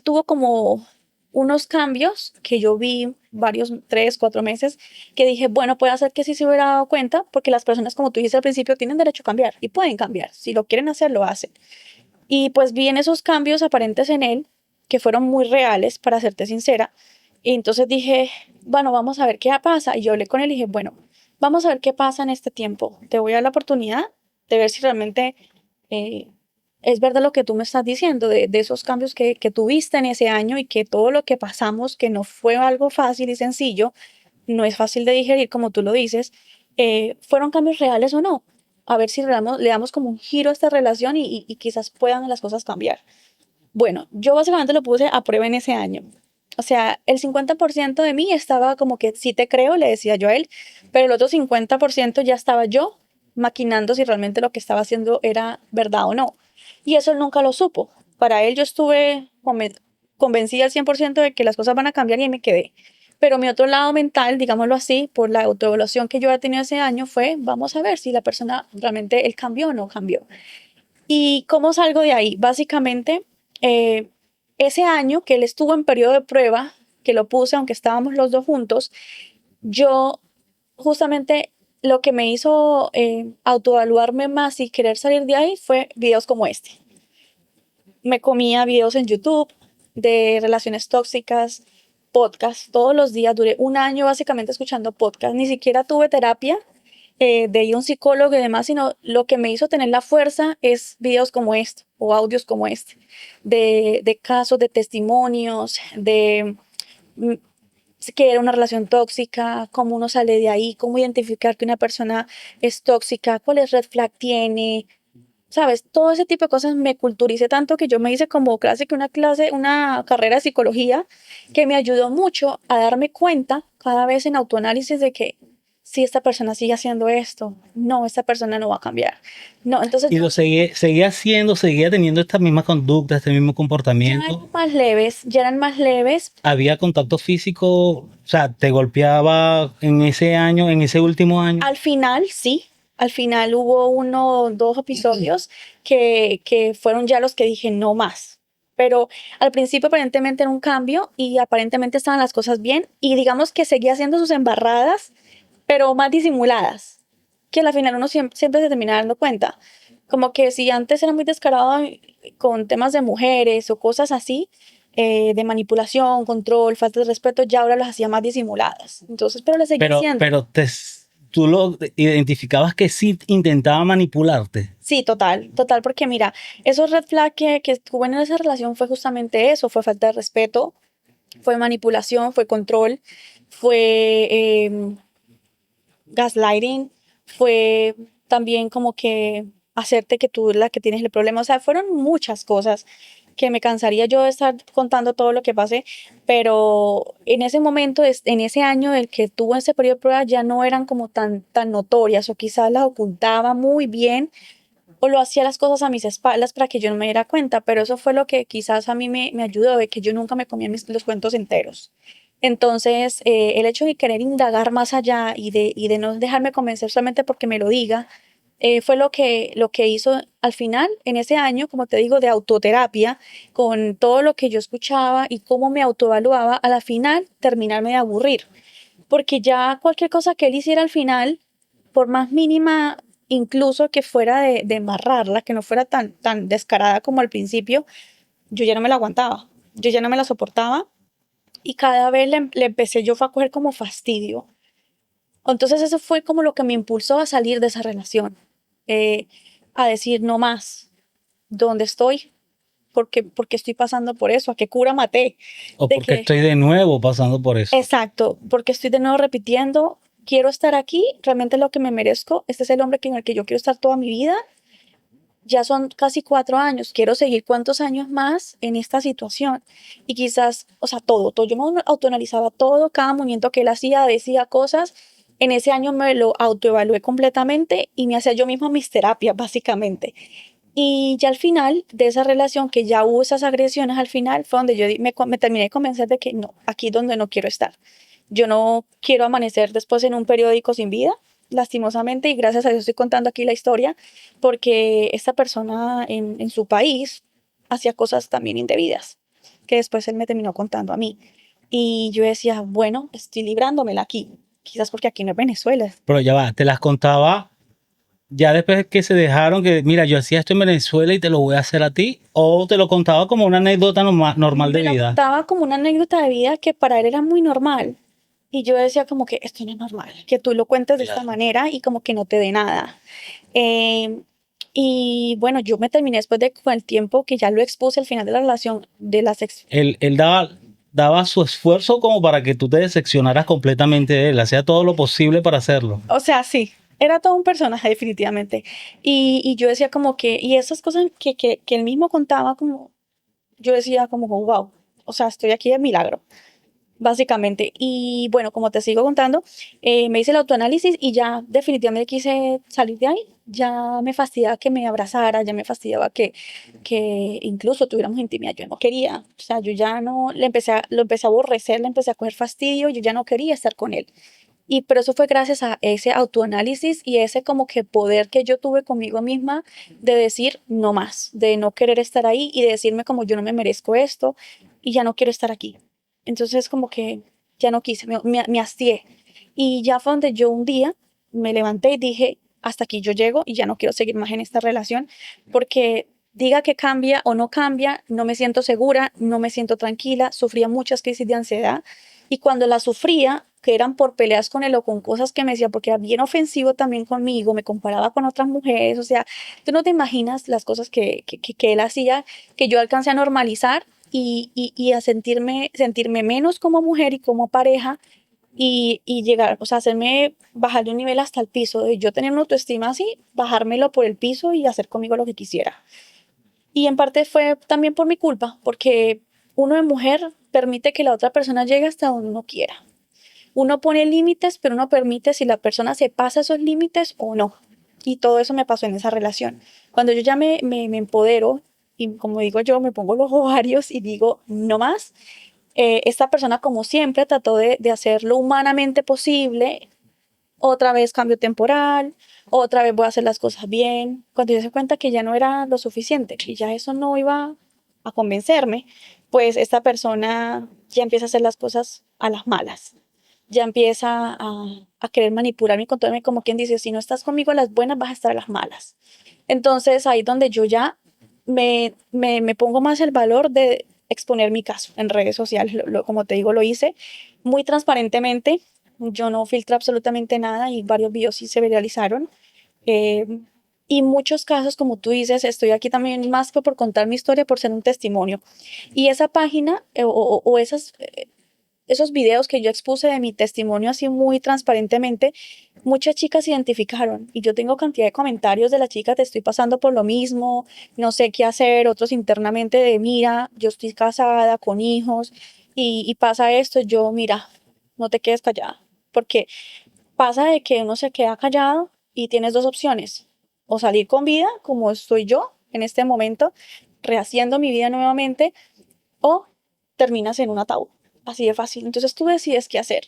tuvo como unos cambios que yo vi varios, 3, 4 meses, que dije, bueno, puede ser que sí se hubiera dado cuenta, porque las personas, como tú dijiste al principio, tienen derecho a cambiar y pueden cambiar. Si lo quieren hacer, lo hacen. Y pues vi en esos cambios aparentes en él, que fueron muy reales, para serte sincera. Y entonces dije, bueno, vamos a ver qué pasa. Y yo hablé con él y dije, bueno, vamos a ver qué pasa en este tiempo. Te voy a dar la oportunidad de ver si realmente eh, es verdad lo que tú me estás diciendo, de esos cambios que tuviste en ese año y que todo lo que pasamos, que no fue algo fácil y sencillo, no es fácil de digerir, como tú lo dices, fueron cambios reales o no. A ver si le damos como un giro a esta relación y quizás puedan las cosas cambiar. Bueno, yo básicamente lo puse a prueba en ese año. O sea, el 50% de mí estaba como que sí te creo, le decía yo a él, pero el otro 50% ya estaba yo maquinando si realmente lo que estaba haciendo era verdad o no. Y eso él nunca lo supo. Para él yo estuve convencida al 100% de que las cosas van a cambiar y ahí me quedé. Pero mi otro lado mental, digámoslo así, por la autoevaluación que yo había tenido ese año fue, vamos a ver si la persona realmente él cambió o no cambió. ¿Y cómo salgo de ahí? Básicamente, ese año que él estuvo en periodo de prueba, que lo puse, aunque estábamos los dos juntos, yo justamente lo que me hizo autoevaluarme más y querer salir de ahí fue videos como este. Me comía videos en YouTube de relaciones tóxicas, podcast, todos los días. Duré un año básicamente escuchando podcast. Ni siquiera tuve terapia de ir a un psicólogo y demás, sino lo que me hizo tener la fuerza es videos como este o audios como este, de casos, de testimonios, de que era una relación tóxica, cómo uno sale de ahí, cómo identificar que una persona es tóxica, cuáles red flag tiene, ¿sabes? Todo ese tipo de cosas me culturicé tanto que yo me hice como una carrera de psicología que me ayudó mucho a darme cuenta cada vez en autoanálisis de que si esta persona sigue haciendo esto, no, esta persona no va a cambiar. No, entonces
Y lo seguía haciendo, seguía teniendo esta misma conducta, este mismo comportamiento.
ya eran más leves.
Había contacto físico, o sea, te golpeaba en ese año, en ese último año.
Al final, sí, Al final hubo 1 o 2 episodios que fueron ya los que dije no más. Pero al principio aparentemente era un cambio y aparentemente estaban las cosas bien y digamos que seguía haciendo sus embarradas, pero más disimuladas, que al final uno siempre se termina dando cuenta. Como que si antes era muy descarado con temas de mujeres o cosas así, de manipulación, control, falta de respeto, ya ahora las hacía más disimuladas. Entonces, pero le seguía haciendo.
Pero tú lo identificabas que sí intentaba manipularte.
Sí, total, total, porque mira, esos red flag que tuve en esa relación fue justamente eso, fue falta de respeto, fue manipulación, fue control, fue gaslighting, fue también como que hacerte que tú la que tienes el problema, o sea, fueron muchas cosas que me cansaría yo de estar contando todo lo que pasé, pero en ese momento, en ese año el que tuvo ese periodo de prueba ya no eran como tan notorias o quizás las ocultaba muy bien o lo hacía las cosas a mis espaldas para que yo no me diera cuenta, pero eso fue lo que quizás a mí me ayudó, de que yo nunca me comía los cuentos enteros. Entonces, el hecho de querer indagar más allá y de no dejarme convencer solamente porque me lo diga, fue lo que hizo al final, en ese año, como te digo, de autoterapia, con todo lo que yo escuchaba y cómo me autoevaluaba, a la final terminarme de aburrir. Porque ya cualquier cosa que él hiciera al final, por más mínima incluso que fuera de embarrarla, que no fuera tan descarada como al principio, yo ya no me la aguantaba, yo ya no me la soportaba y cada vez le empecé yo fue a coger como fastidio. Entonces eso fue como lo que me impulsó a salir de esa relación, eh, a decir no más, ¿dónde estoy? Porque estoy pasando por eso, ¿a qué cura maté?
O
De
porque
que,
estoy de nuevo pasando por eso.
exacto, porque estoy de nuevo repitiendo, quiero estar aquí, realmente es lo que me merezco, este es el hombre en el que yo quiero estar toda mi vida, ya son casi 4 años, quiero seguir cuántos años más en esta situación. Y quizás, o sea, todo, yo me autoanalizaba todo, cada movimiento que él hacía, decía cosas. En ese año me lo autoevalué completamente y me hacía yo misma mis terapias, básicamente. Y ya al final de esa relación, que ya hubo esas agresiones, al final fue donde yo me terminé de convencer de que no, aquí es donde no quiero estar. Yo no quiero amanecer después en un periódico sin vida, lastimosamente, y gracias a Dios estoy contando aquí la historia, porque esta persona en su país hacía cosas también indebidas, que después él me terminó contando a mí. Y yo decía, bueno, estoy librándomela aquí, quizás porque aquí no es Venezuela.
Pero ya va, te las contaba ya después que se dejaron, que mira, yo hacía esto en Venezuela y te lo voy a hacer a ti, o te lo contaba como una anécdota normal de
Me lo
vida.
contaba como una anécdota de vida que para él era muy normal. Y yo decía como que esto no es normal, que tú lo cuentes de esta manera y como que no te dé nada. Eh, y bueno, yo me terminé después de con el tiempo que ya lo expuse al final de la relación, de las
Él daba su esfuerzo como para que tú te decepcionaras completamente de él, hacía todo lo posible para hacerlo.
o sea, sí, era todo un personaje definitivamente. Y yo decía como que, y esas cosas que él mismo contaba, como, yo decía como, wow, o sea, estoy aquí de milagro, básicamente. Y bueno, como te sigo contando, me hice el autoanálisis y ya definitivamente quise salir de ahí. Ya me fastidiaba que me abrazara, ya me fastidiaba que incluso tuviéramos intimidad. Yo no quería, o sea, yo ya no, lo empecé a aborrecer, le empecé a coger fastidio, yo ya no quería estar con él. Y pero eso fue gracias a ese autoanálisis y ese como que poder que yo tuve conmigo misma de decir no más, de no querer estar ahí y de decirme como yo no me merezco esto y ya no quiero estar aquí. Entonces como que ya no quise, me hastié. Y ya fue donde yo un día me levanté y dije, hasta aquí yo llego y ya no quiero seguir más en esta relación porque diga que cambia o no cambia, no me siento segura, no me siento tranquila, sufría muchas crisis de ansiedad y cuando la sufría, que eran por peleas con él o con cosas que me decía, porque era bien ofensivo también conmigo, me comparaba con otras mujeres, o sea, tú no te imaginas las cosas que él hacía, que yo alcancé a normalizar y a sentirme menos como mujer y como pareja y llegar, o sea, hacerme bajar de un nivel hasta el piso, de yo tener una autoestima así, bajármelo por el piso y hacer conmigo lo que quisiera. Y en parte fue también por mi culpa, porque uno de mujer permite que la otra persona llegue hasta donde uno quiera. Uno pone límites, pero uno permite si la persona se pasa esos límites o no. Y todo eso me pasó en esa relación. Cuando yo ya me empodero y como digo yo, me pongo los ovarios y digo, no más, esta persona como siempre trató de hacer lo humanamente posible otra vez cambio temporal, otra vez voy a hacer las cosas bien. Cuando yo se cuenta que ya no era lo suficiente, que ya eso no iba a convencerme, pues esta persona ya empieza a hacer las cosas a las malas. Ya empieza a querer manipularme y controlarme, como quien dice, si no estás conmigo a las buenas, vas a estar a las malas. Entonces ahí es donde yo ya me pongo más el valor de exponer mi caso en redes sociales. Como te digo, lo hice muy transparentemente. Yo no filtré absolutamente nada y varios videos sí se viralizaron. Eh, y muchos casos, como tú dices, estoy aquí también más que por contar mi historia, por ser un testimonio. Y esa página o esos videos que yo expuse de mi testimonio así muy transparentemente, muchas chicas se identificaron y yo tengo cantidad de comentarios de las chicas, te estoy pasando por lo mismo, no sé qué hacer, otros internamente de, mira, yo estoy casada con hijos y pasa esto, yo, mira, no te quedes callada, porque pasa de que uno se queda callado y tienes dos opciones, o salir con vida, como estoy yo en este momento, rehaciendo mi vida nuevamente, o terminas en un ataúd. Así de fácil. Entonces tú decides qué hacer.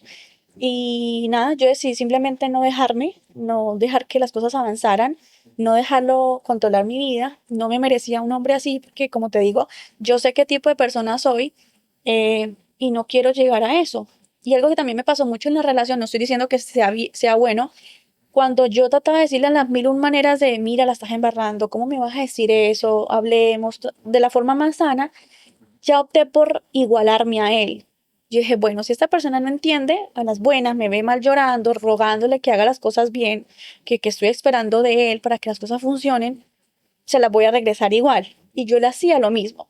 Y nada, yo decidí simplemente no dejarme, no dejar que las cosas avanzaran, no dejarlo controlar mi vida. No me merecía un hombre así, porque como te digo, yo sé qué tipo de persona soy y no quiero llegar a eso. Y algo que también me pasó mucho en la relación, no estoy diciendo que sea bueno, cuando yo trataba de decirle a las mil un maneras de, mira, la estás embarrando, ¿cómo me vas a decir eso? Hablemos de la forma más sana, ya opté por igualarme a él. Yo dije, bueno, si esta persona no entiende, a las buenas me ve mal llorando, rogándole que haga las cosas bien, que estoy esperando de él para que las cosas funcionen, se las voy a regresar igual. Y yo le hacía lo mismo.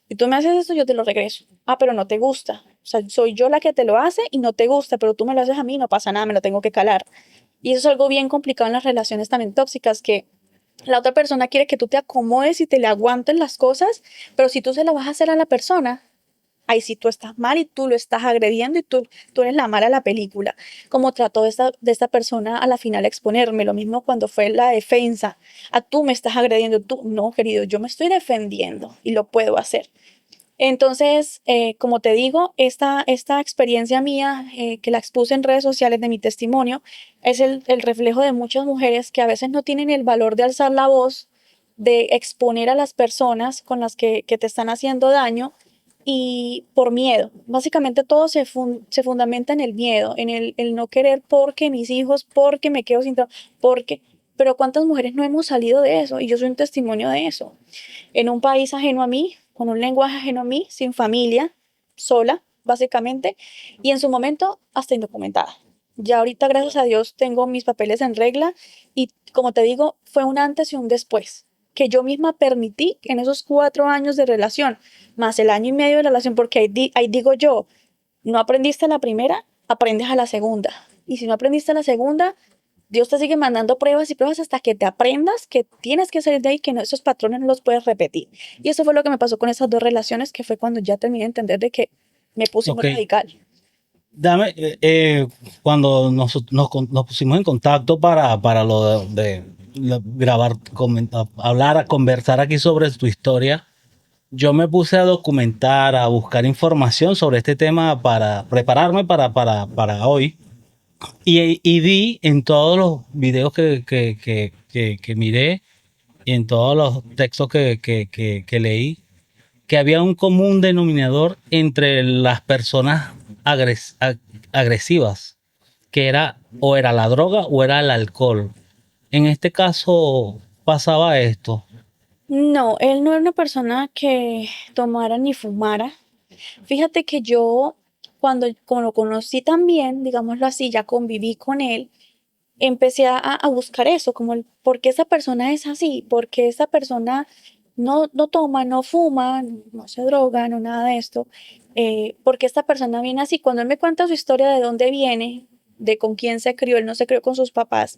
Si tú me haces esto, yo te lo regreso. Ah, pero no te gusta. O sea, soy yo la que te lo hace y no te gusta, pero tú me lo haces a mí, no pasa nada, me lo tengo que calar. Y eso es algo bien complicado en las relaciones también tóxicas, que la otra persona quiere que tú te acomodes y te le aguantes las cosas, pero si tú se las vas a hacer a la persona, ahí sí tú estás mal y tú lo estás agrediendo y tú eres la mala de la película. Como trató de esta persona a la final exponerme, lo mismo cuando fue la defensa. A tú me estás agrediendo, tú, no, querido, yo me estoy defendiendo y lo puedo hacer. Entonces, como te digo, esta experiencia mía, que la expuse en redes sociales de mi testimonio, es el reflejo de muchas mujeres que a veces no tienen el valor de alzar la voz, de exponer a las personas con las que te están haciendo daño y por miedo. Básicamente todo se fundamenta en el miedo, en el no querer porque mis hijos, porque me quedo sin trabajo, porque... Pero ¿cuántas mujeres no hemos salido de eso? Y yo soy un testimonio de eso. En un país ajeno a mí, con un lenguaje ajeno a mí, sin familia, sola, básicamente, y en su momento hasta indocumentada. Ya ahorita, gracias a Dios, tengo mis papeles en regla y, como te digo, fue un antes y un después, que yo misma permití en esos 4 años de relación, más el año y medio de relación, porque ahí digo yo, no aprendiste a la primera, aprendes a la segunda. Y si no aprendiste a la segunda, Dios te sigue mandando pruebas y pruebas hasta que te aprendas que tienes que salir de ahí, que no, esos patrones no los puedes repetir. Y eso fue lo que me pasó con esas dos relaciones, que fue cuando ya terminé de entender de que me puse muy
Ok.
radical.
Dame, cuando nos pusimos en contacto para lo de grabar, hablar, a conversar aquí sobre tu historia, yo me puse a documentar, a buscar información sobre este tema para prepararme para hoy. Y vi en todos los videos que miré y en todos los textos que leí que había un común denominador entre las personas agresivas, que era o era la droga o era el alcohol. En este caso pasaba esto.
No, él no era una persona que tomara ni fumara. Fíjate que yo, como lo conocí también, digámoslo así, ya conviví con él, empecé a buscar eso, como por qué esa persona es así, por qué esa persona no toma, no fuma, no se droga, no nada de esto, por qué esta persona viene así. Cuando él me cuenta su historia de dónde viene, de con quién se crió, él no se crió con sus papás,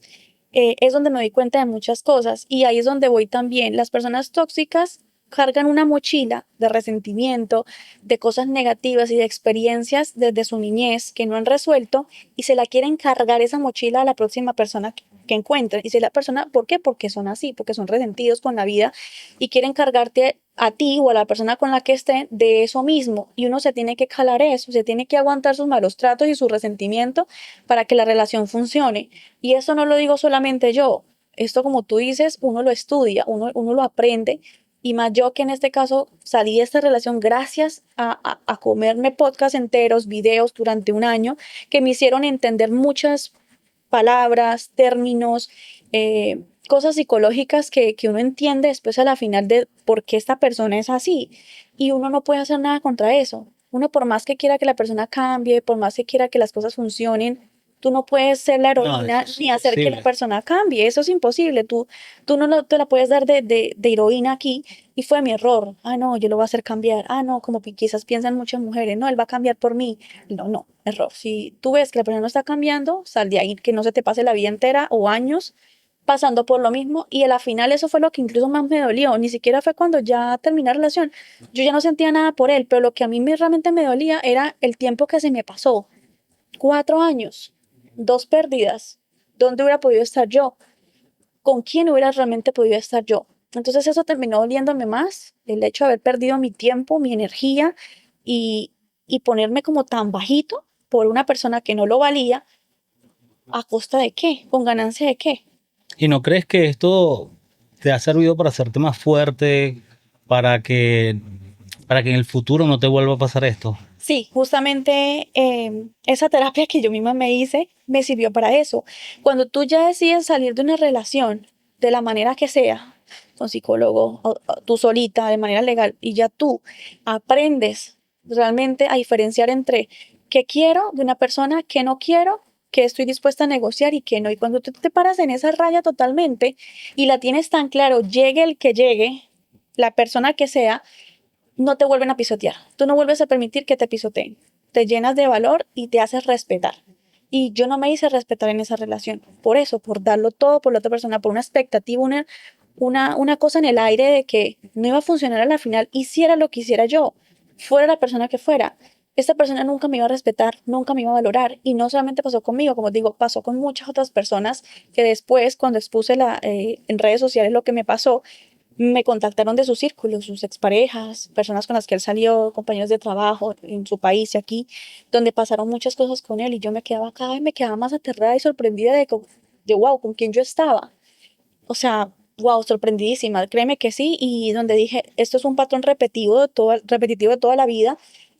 es donde me doy cuenta de muchas cosas y ahí es donde voy también. Las personas tóxicas cargan una mochila de resentimiento, de cosas negativas y de experiencias desde su niñez que no han resuelto y se la quieren cargar esa mochila a la próxima persona que encuentren. Y si la persona, ¿por qué? Porque son así, porque son resentidos con la vida y quieren cargarte a ti o a la persona con la que estén de eso mismo. Y uno se tiene que calar eso, se tiene que aguantar sus malos tratos y su resentimiento para que la relación funcione. Y eso no lo digo solamente yo. Esto, como tú dices, uno lo estudia, uno lo aprende. Y más yo que en este caso salí de esta relación gracias a comerme podcasts enteros, videos durante un año que me hicieron entender muchas palabras, términos, cosas psicológicas que uno entiende después a la final de por qué esta persona es así. Y uno no puede hacer nada contra eso. Uno por más que quiera que la persona cambie, por más que quiera que las cosas funcionen, tú no puedes ser la
No,
heroína
eso es
ni hacer que la
imposible.
persona cambie. Eso es imposible. Tú no te la puedes dar de heroína aquí. Y fue mi error. Ah, no, yo lo voy a hacer cambiar. Ah, no, como quizás piensan muchas mujeres. No, él va a cambiar por mí. No, error. Si tú ves que la persona no está cambiando, sal de ahí, que no se te pase la vida entera o años pasando por lo mismo. Y a la final eso fue lo que incluso más me dolió. Ni siquiera fue cuando ya terminé la relación. Yo ya no sentía nada por él, pero lo que a mí realmente me dolía era el tiempo que se me pasó. 4 años, 2 pérdidas. ¿Dónde hubiera podido estar yo? ¿Con quién hubiera realmente podido estar yo? Entonces eso terminó doliéndome más, el hecho de haber perdido mi tiempo, mi energía y, y ponerme como tan bajito por una persona que no lo valía. ¿A costa de qué? ¿Con ganancia de qué?
¿Y no crees que esto te ha servido para hacerte más fuerte, para que, para que en el futuro no te vuelva a pasar esto?
Sí, justamente esa terapia que yo misma me hice me sirvió para eso. Cuando tú ya decides salir de una relación, de la manera que sea, con psicólogo, o tú solita, de manera legal, y ya tú aprendes realmente a diferenciar entre qué quiero de una persona, qué no quiero, qué estoy dispuesta a negociar y qué no. Y cuando tú te paras en esa raya totalmente y la tienes tan claro, llegue el que llegue, la persona que sea, no te vuelven a pisotear. Tú no vuelves a permitir que te pisoteen. Te llenas de valor y te haces respetar. Y yo no me hice respetar en esa relación. Por eso, por darlo todo por la otra persona, por una expectativa, una cosa en el aire de que no iba a funcionar a la final, hiciera lo que hiciera yo, fuera la persona que fuera. Esta persona nunca me iba a respetar, nunca me iba a valorar. Y no solamente pasó conmigo, como digo, pasó con muchas otras personas que después, cuando expuse en redes sociales lo que me pasó, me contactaron de su círculo, sus exparejas, personas con las que él salió, compañeros de trabajo en su país y aquí, donde pasaron muchas cosas con él y yo me quedaba cada vez me quedaba más aterrada y sorprendida de wow, con quién yo estaba. O sea, wow, sorprendidísima, créeme que sí, y donde dije, esto es un patrón repetitivo de toda la vida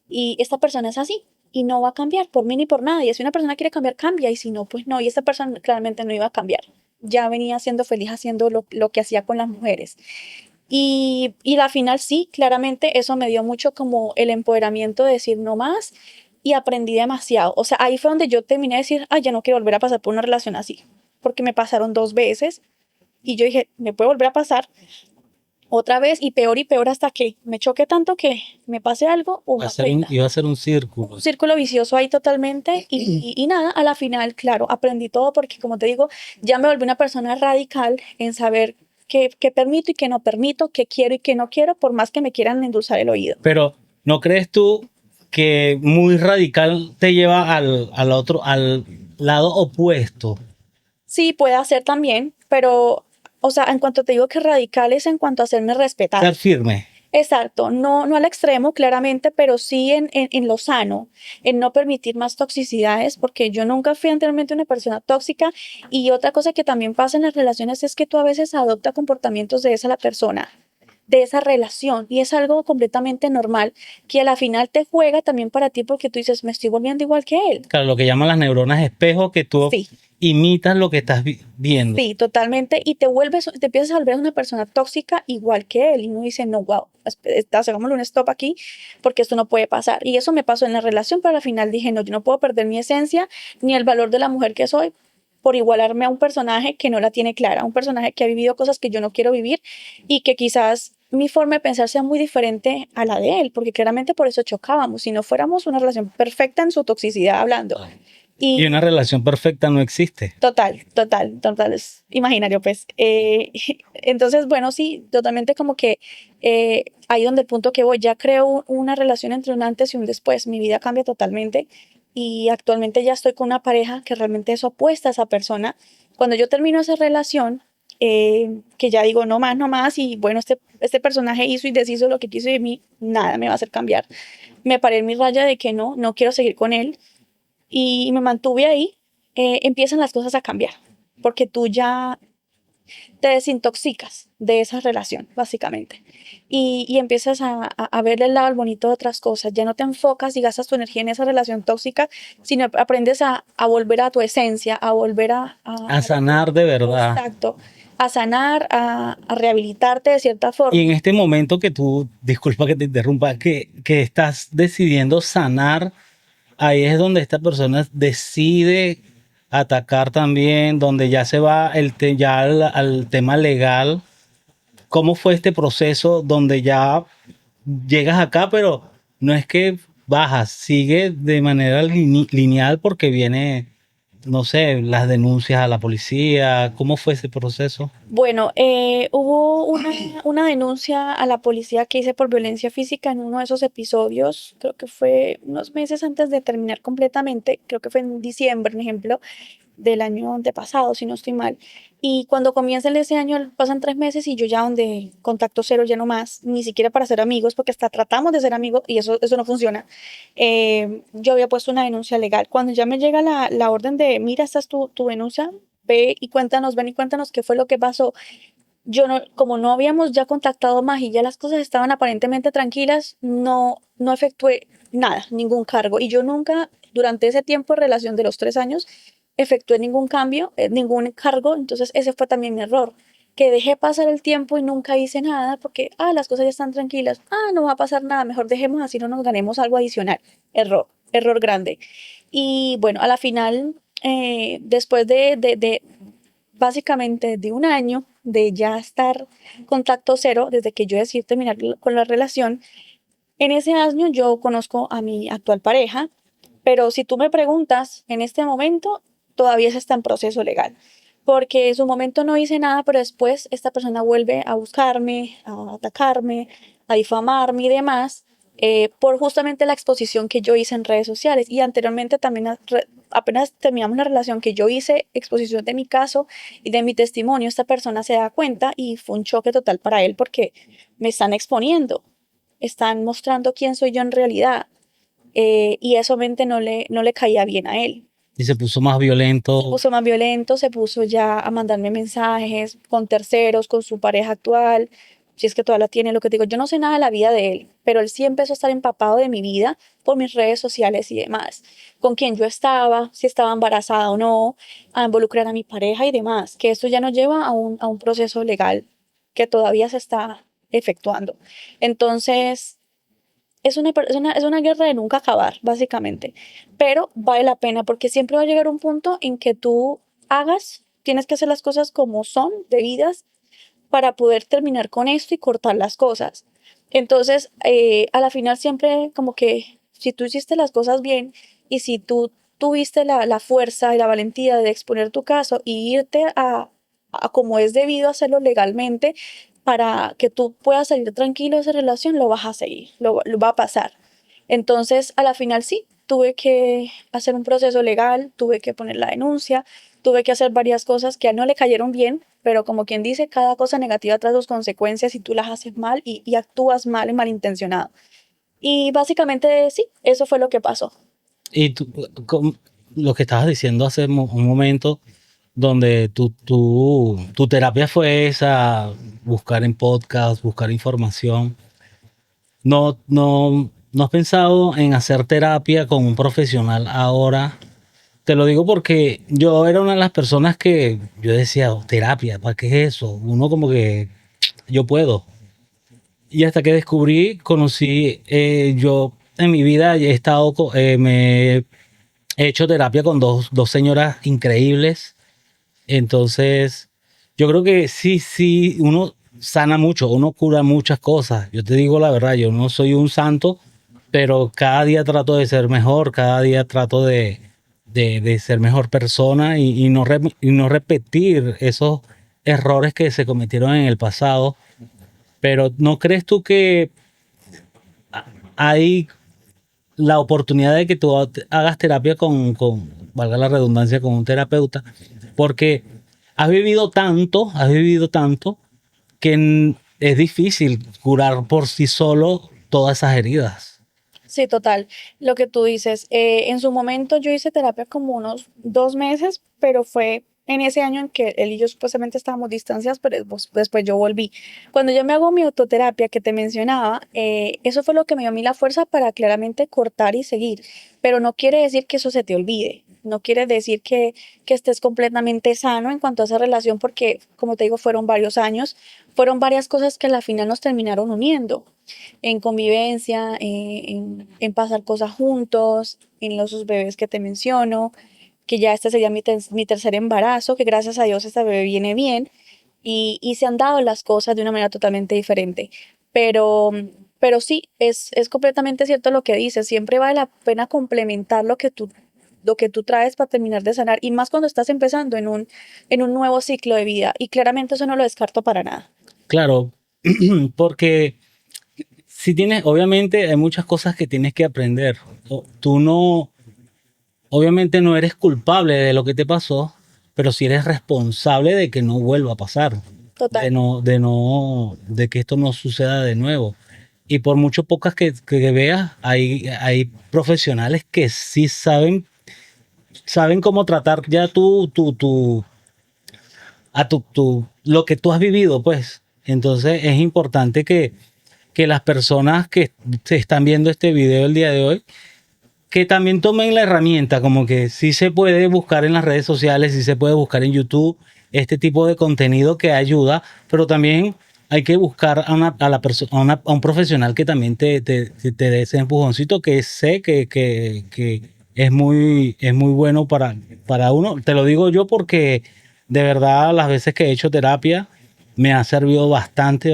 y esta persona es así. Y no va a cambiar por mí ni por nadie. Si una persona quiere cambiar, cambia. Y si no, pues no. Y esta persona claramente no iba a cambiar. Ya venía siendo feliz haciendo lo que hacía con las mujeres. Y la final sí, claramente eso me dio mucho como el empoderamiento de decir no más y aprendí demasiado. O sea, ahí fue donde yo terminé de decir, ay, ya no quiero volver a pasar por una relación así, porque me pasaron 2 veces y yo dije, me puede volver a pasar otra vez y peor hasta que me choque tanto que me pase algo o me aprenda.
Iba a ser un círculo.
Un círculo vicioso ahí totalmente y nada, a la final, claro, aprendí todo porque como te digo, ya me volví una persona radical en saber qué permito y qué no permito, qué quiero y qué no quiero, por más que me quieran endulzar el oído.
Pero ¿no crees tú que muy radical te lleva al otro, al lado opuesto?
Sí, puede hacer también, pero, o sea, en cuanto te digo que radical es en cuanto a hacerme respetar.
Ser firme.
Exacto, no al extremo, claramente, pero sí en lo sano, en no permitir más toxicidades, porque yo nunca fui anteriormente una persona tóxica. Y otra cosa que también pasa en las relaciones es que tú a veces adoptas comportamientos de esa la persona, de esa relación, y es algo completamente normal que a la final te juega también para ti porque tú dices, me estoy volviendo igual que él.
Claro, lo que llaman las neuronas espejo, que tú
Sí.
imitas lo que estás viendo.
Sí, totalmente. Y te empiezas a volver una persona tóxica igual que él. Y uno dice, no, wow, hagámosle un stop aquí porque esto no puede pasar. Y eso me pasó en la relación, pero al final dije, no, yo no puedo perder mi esencia ni el valor de la mujer que soy por igualarme a un personaje que no la tiene clara, un personaje que ha vivido cosas que yo no quiero vivir y que quizás mi forma de pensar sea muy diferente a la de él, porque claramente por eso chocábamos. Si no fuéramos una relación perfecta en su toxicidad hablando.
Y una relación perfecta no existe.
Total, es imaginario, pues. Entonces, bueno, sí, totalmente como que ahí donde el punto que voy, ya creo una relación entre un antes y un después, mi vida cambia totalmente, y actualmente ya estoy con una pareja que realmente es opuesta a esa persona. Cuando yo termino esa relación, que ya digo no más, no más, y bueno, este personaje hizo y deshizo lo que quiso de mí, nada me va a hacer cambiar. Me paré en mi raya de que no quiero seguir con él y me mantuve ahí. Empiezan las cosas a cambiar, porque tú ya te desintoxicas de esa relación, básicamente. Y empiezas a ver el lado bonito de otras cosas. Ya no te enfocas y gastas tu energía en esa relación tóxica, sino aprendes a volver a tu esencia, a volver
A sanar de verdad.
exacto, a sanar, a rehabilitarte de cierta forma.
Y en este momento que tú, disculpa que te interrumpa, que estás decidiendo sanar, ahí es donde esta persona decide atacar también, donde ya se va ya al tema legal. ¿Cómo fue este proceso donde ya llegas acá, pero no es que bajas, sigue de manera lineal porque viene, no sé, las denuncias a la policía? ¿Cómo fue ese proceso?
Bueno, hubo una denuncia a la policía que hice por violencia física en uno de esos episodios, creo que fue unos meses antes de terminar completamente, creo que fue en diciembre, por ejemplo, del año antepasado, si no estoy mal. Y cuando comienza ese año, pasan 3 meses y yo ya donde contacto cero, ya no más, ni siquiera para ser amigos, porque hasta tratamos de ser amigos y eso no funciona. Yo había puesto una denuncia legal. Cuando ya me llega la orden de, mira, esta es tu denuncia, ve y cuéntanos, ven y cuéntanos qué fue lo que pasó. Yo no, como no habíamos ya contactado más y ya las cosas estaban aparentemente tranquilas, no efectué nada, ningún cargo. Y yo nunca, durante ese tiempo de relación de los 3 años, efectué ningún cambio, ningún cargo. Entonces ese fue también mi error, que dejé pasar el tiempo y nunca hice nada porque, las cosas ya están tranquilas, no va a pasar nada, mejor dejemos así, no nos ganemos algo adicional. Error grande. Y bueno, a la final, después de básicamente de un año de ya estar contacto cero, desde que yo decidí terminar con la relación, en ese año yo conozco a mi actual pareja, pero si tú me preguntas, en este momento todavía se está en proceso legal, porque en su momento no hice nada, pero después esta persona vuelve a buscarme, a atacarme, a difamarme y demás, por justamente la exposición que yo hice en redes sociales. Y anteriormente también, apenas terminamos la relación, que yo hice exposición de mi caso y de mi testimonio, esta persona se da cuenta y fue un choque total para él porque me están exponiendo, están mostrando quién soy yo en realidad, y eso mente no le caía bien a él.
Y se puso más violento.
Se puso más violento, se puso ya a mandarme mensajes con terceros, con su pareja actual, si es que todavía la tiene. Lo que digo, yo no sé nada de la vida de él, pero él sí empezó a estar empapado de mi vida por mis redes sociales y demás, con quién yo estaba, si estaba embarazada o no, a involucrar a mi pareja y demás, que esto ya nos lleva a un proceso legal que todavía se está efectuando. Entonces, es una guerra de nunca acabar, básicamente. Pero vale la pena porque siempre va a llegar un punto en que tú tienes que hacer las cosas como son, debidas, para poder terminar con esto y cortar las cosas. Entonces, a la final siempre como que si tú hiciste las cosas bien y si tú tuviste la fuerza y la valentía de exponer tu caso y irte a como es debido hacerlo legalmente, para que tú puedas salir tranquilo de esa relación, lo vas a seguir, lo va a pasar. Entonces, a la final sí, tuve que hacer un proceso legal, tuve que poner la denuncia, tuve que hacer varias cosas que a él no le cayeron bien, pero como quien dice, cada cosa negativa trae sus consecuencias y tú las haces mal y actúas mal y malintencionado. Y básicamente sí, eso fue lo que pasó.
Y tú, lo que estabas diciendo hace un momento, donde tu terapia fue esa, buscar en podcast, buscar información. No has pensado en hacer terapia con un profesional ahora. Te lo digo porque yo era una de las personas que yo decía, "Oh, terapia, ¿para qué es eso?". Uno como que yo puedo. Y hasta que conocí, yo en mi vida he estado, me he hecho terapia con dos señoras increíbles. Entonces, yo creo que sí, uno sana mucho, uno cura muchas cosas. Yo te digo la verdad, yo no soy un santo, pero cada día trato de ser mejor, cada día trato de ser mejor persona y no repetir esos errores que se cometieron en el pasado. Pero ¿no crees tú que hay la oportunidad de que tú hagas terapia valga la redundancia, con un terapeuta, porque has vivido tanto que es difícil curar por sí solo todas esas heridas.
Sí, total. Lo que tú dices, en su momento yo hice terapia como unos 2 meses, pero fue en ese año en que él y yo supuestamente estábamos distanciados, pero después yo volví. Cuando yo me hago mi autoterapia que te mencionaba, eso fue lo que me dio a mí la fuerza para claramente cortar y seguir. Pero no quiere decir que eso se te olvide. No quiere decir que estés completamente sano en cuanto a esa relación, porque, como te digo, fueron varios años, fueron varias cosas que a la final nos terminaron uniendo en convivencia, en pasar cosas juntos, en los sus bebés que te menciono, que ya este sería mi tercer embarazo, que gracias a Dios esta bebé viene bien y se han dado las cosas de una manera totalmente diferente. Pero, pero sí, es completamente cierto lo que dices, siempre vale la pena complementar lo que tú traes para terminar de sanar, y más cuando estás empezando en un nuevo ciclo de vida, y claramente eso no lo descarto para nada.
Claro, porque si tienes, obviamente hay muchas cosas que tienes que aprender. Tú no, obviamente no eres culpable de lo que te pasó, pero sí eres responsable de que no vuelva a pasar,
Total.
de que esto no suceda de nuevo. Y por mucho pocas que veas, hay profesionales que sí saben cómo tratar ya lo que tú has vivido, pues. Entonces es importante que las personas que se están viendo este video el día de hoy, que también tomen la herramienta, como que sí se puede buscar en las redes sociales, sí se puede buscar en YouTube este tipo de contenido que ayuda, pero también hay que buscar a un profesional que también te dé ese empujoncito, que sé que es muy bueno para uno. Te lo digo yo porque de verdad las veces que he hecho terapia me ha servido bastante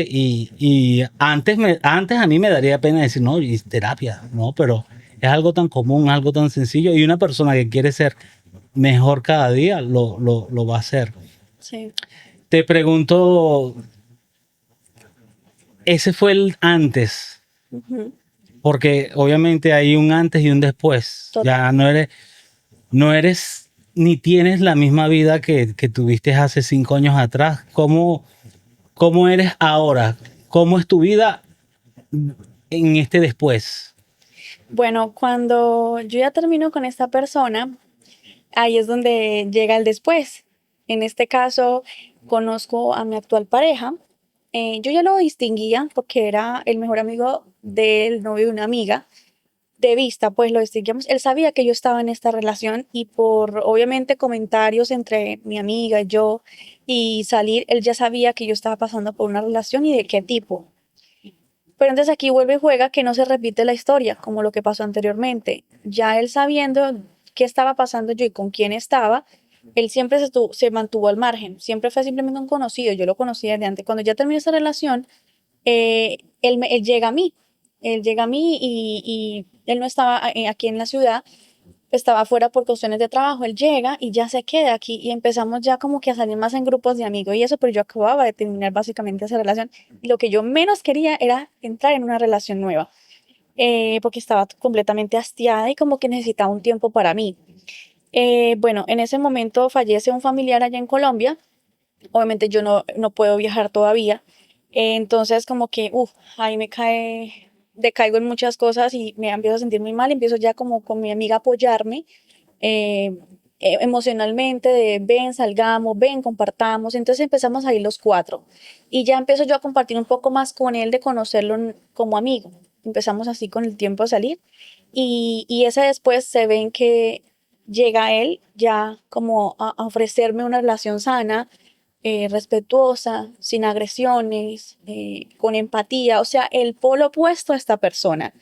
y antes a mí me daría pena decir, no, y terapia, no, pero es algo tan común, algo tan sencillo, y una persona que quiere ser mejor cada día lo va a hacer.
Sí.
Te pregunto, ese fue el antes,
Ujú.
porque obviamente hay un antes y un después.
Total.
Ya no eres ni tienes la misma vida que tuviste hace 5 años atrás. ¿Cómo eres ahora? ¿Cómo es tu vida en este después?
Bueno, cuando yo ya termino con esta persona, ahí es donde llega el después. En este caso, conozco a mi actual pareja. Yo ya lo distinguía porque era el mejor amigo del novio de una amiga. De vista, pues lo distinguíamos. Él sabía que yo estaba en esta relación, y por obviamente comentarios entre mi amiga y yo y salir, él ya sabía que yo estaba pasando por una relación y de qué tipo. Pero entonces aquí vuelve y juega que no se repite la historia como lo que pasó anteriormente. Ya él sabiendo qué estaba pasando yo y con quién estaba, él siempre se mantuvo al margen. Siempre fue simplemente un conocido. Yo lo conocía de antes. Cuando ya terminó esa relación, él llega a mí. Él llega a mí y él no estaba aquí en la ciudad, estaba afuera por cuestiones de trabajo. Él llega y ya se queda aquí y empezamos ya como que a salir más en grupos de amigos y eso, pero yo acababa de terminar básicamente esa relación y lo que yo menos quería era entrar en una relación nueva, porque estaba completamente hastiada y como que necesitaba un tiempo para mí. Bueno, en ese momento fallece un familiar allá en Colombia. Obviamente yo no puedo viajar todavía. Entonces como que, ahí decaigo en muchas cosas y me empiezo a sentir muy mal. Empiezo ya como con mi amiga a apoyarme eh, emocionalmente, de ven, salgamos, ven, compartamos. Entonces empezamos a ir los cuatro. Y ya empiezo yo a compartir un poco más con él, de conocerlo como amigo. Empezamos así con el tiempo a salir. Y ese después se ven que llega él ya como a ofrecerme una relación sana, respetuosa, sin agresiones, con empatía, o sea, el polo opuesto a esta persona.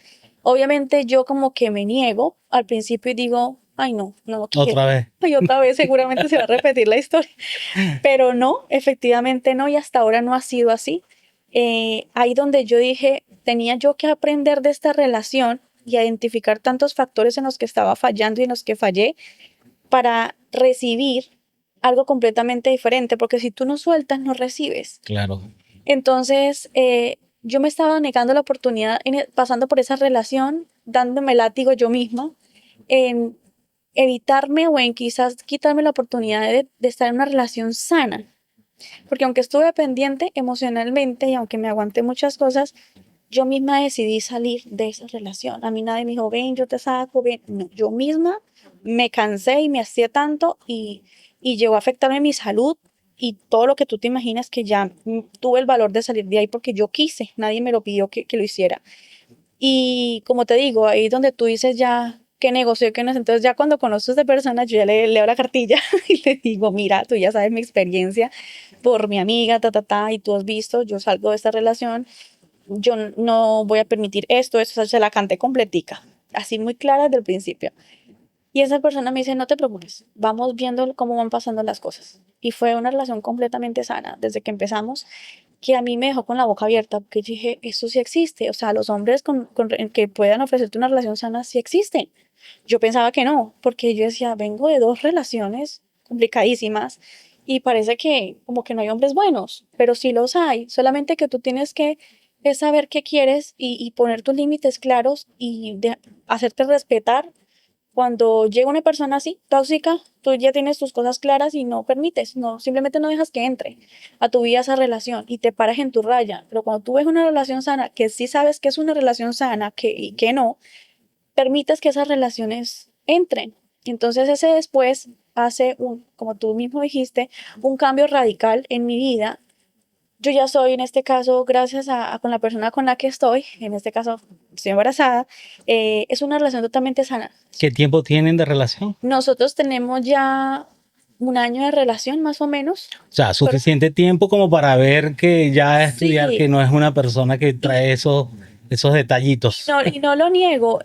Obviamente yo como que me niego al principio y digo, ay no, no,
Otra vez.
ay, otra vez seguramente se va a repetir la historia, pero no, efectivamente no, y hasta ahora no ha sido así. Ahí donde yo dije, tenía yo que aprender de esta relación y identificar tantos factores en los que estaba fallando y en los que fallé para recibir algo completamente diferente, porque si tú no sueltas, no recibes.
Claro.
Entonces, yo me estaba negando la oportunidad pasando por esa relación dándome látigo yo misma en evitarme o en quizás quitarme la oportunidad de estar en una relación sana. Porque aunque estuve pendiente emocionalmente y aunque me aguanté muchas cosas, yo misma decidí salir de esa relación. A mí nadie me dijo, ven, yo te saco, ven. No, yo misma me cansé y me hacía tanto y llegó a afectarme mi salud y todo lo que tú te imaginas, que ya tuve el valor de salir de ahí porque yo quise, nadie me lo pidió que lo hiciera. Y como te digo, ahí es donde tú dices ya qué negocio y qué no es. Entonces ya cuando conozco a esta persona, yo ya le leo la cartilla y le digo, mira, tú ya sabes mi experiencia por mi amiga, y tú has visto, yo salgo de esta relación, yo no voy a permitir esto, o sea, se la canté completica, así muy clara desde el principio. Y esa persona me dice, no te preocupes, vamos viendo cómo van pasando las cosas. Y fue una relación completamente sana desde que empezamos, que a mí me dejó con la boca abierta, porque yo dije, eso sí existe. O sea, los hombres que puedan ofrecerte una relación sana sí existen. Yo pensaba que no, porque yo decía, vengo de 2 relaciones complicadísimas y parece que como que no hay hombres buenos, pero sí los hay. Solamente que tú tienes que es saber qué quieres y poner tus límites claros y hacerte respetar. Cuando llega una persona así, tóxica, tú ya tienes tus cosas claras y no permites, no, simplemente no dejas que entre a tu vida esa relación y te paras en tu raya. Pero cuando tú ves una relación sana, que sí sabes que es una relación sana y que no, permites que esas relaciones entren. Entonces ese después hace como tú mismo dijiste, un cambio radical en mi vida. Yo ya soy, en este caso, gracias con la persona con la que estoy, en este caso estoy embarazada, es una relación totalmente sana.
¿Qué tiempo tienen de relación?
Nosotros tenemos ya 1 año de relación, más o menos.
O sea, suficiente tiempo como para ver que ya estudiar,
Sí.
que no es una persona que trae esos detallitos.
No, y no lo niego,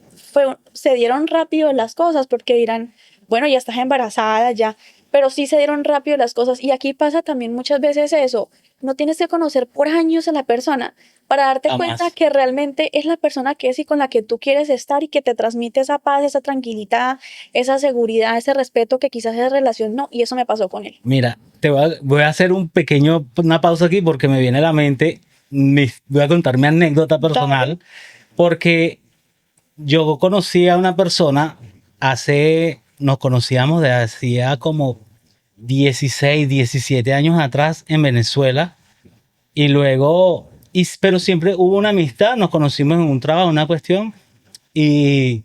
se dieron rápido las cosas porque dirán, bueno, ya estás embarazada, ya, pero sí se dieron rápido las cosas. Y aquí pasa también muchas veces eso, no tienes que conocer por años a la persona para darte
Jamás.
cuenta que realmente es la persona que es y con la que tú quieres estar y que te transmite esa paz, esa tranquilidad, esa seguridad, ese respeto que quizás esa relación no, y eso me pasó con él.
Mira, voy a hacer una pausa aquí porque me viene a la mente, voy a contar mi anécdota personal, porque yo conocí a una persona nos conocíamos de hacía como 16, 17 años atrás en Venezuela y luego, pero siempre hubo una amistad, nos conocimos en un trabajo, una cuestión y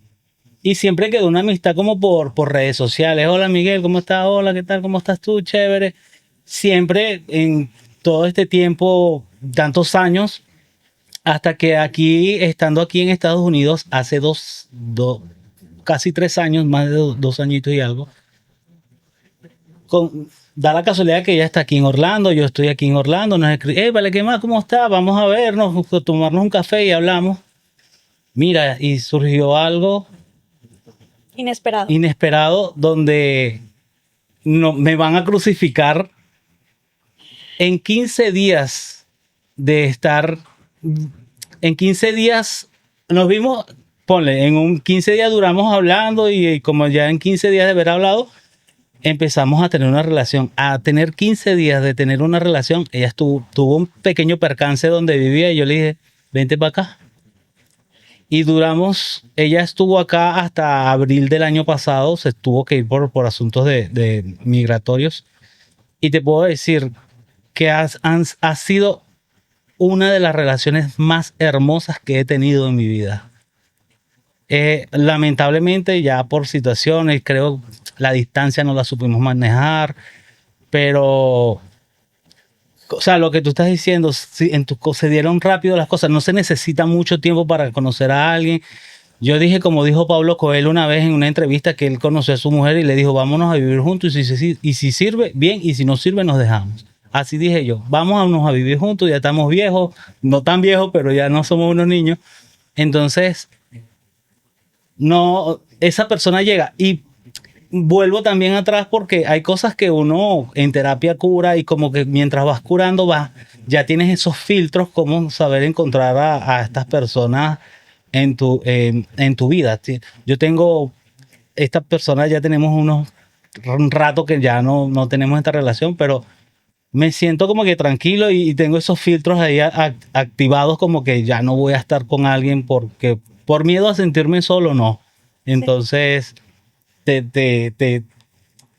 siempre quedó una amistad como por redes sociales. Hola Miguel, ¿cómo estás? Hola, ¿qué tal? ¿Cómo estás tú? Chévere. Siempre en todo este tiempo, tantos años, hasta que estando aquí en Estados Unidos, hace casi 3 años, más de 2 añitos y algo, da la casualidad que ella está aquí en Orlando, yo estoy aquí en Orlando, nos escribe, vale, ¿qué más? ¿Cómo está? Vamos a vernos, a tomarnos un café y hablamos. Mira, y surgió algo inesperado donde me van a crucificar en 15 días de estar, en 15 días nos vimos, ponle, en 15 días duramos hablando y como ya en 15 días de haber hablado, empezamos a tener una relación. A tener 15 días de tener una relación, ella tuvo un pequeño percance donde vivía y yo le dije, vente para acá. Y ella estuvo acá hasta abril del año pasado, se tuvo que ir por asuntos de migratorios. Y te puedo decir que ha sido una de las relaciones más hermosas que he tenido en mi vida. Lamentablemente ya por situaciones, creo la distancia no la supimos manejar, pero... O sea, lo que tú estás diciendo, si se dieron rápido las cosas, no se necesita mucho tiempo para conocer a alguien. Yo dije, como dijo Pablo Coelho una vez en una entrevista, que él conoció a su mujer y le dijo, vámonos a vivir juntos y si sirve, bien, y si no sirve, nos dejamos. Así dije yo, vámonos a vivir juntos, ya estamos viejos, no tan viejos, pero ya no somos unos niños. Entonces, no, esa persona llega y vuelvo también atrás porque hay cosas que uno en terapia cura y como que mientras vas curando ya tienes esos filtros como saber encontrar a estas personas en tu vida. Yo tengo esta persona, ya tenemos un rato que ya no tenemos esta relación, pero me siento como que tranquilo y tengo esos filtros ahí activados como que ya no voy a estar con alguien por por miedo a sentirme solo, no. Entonces,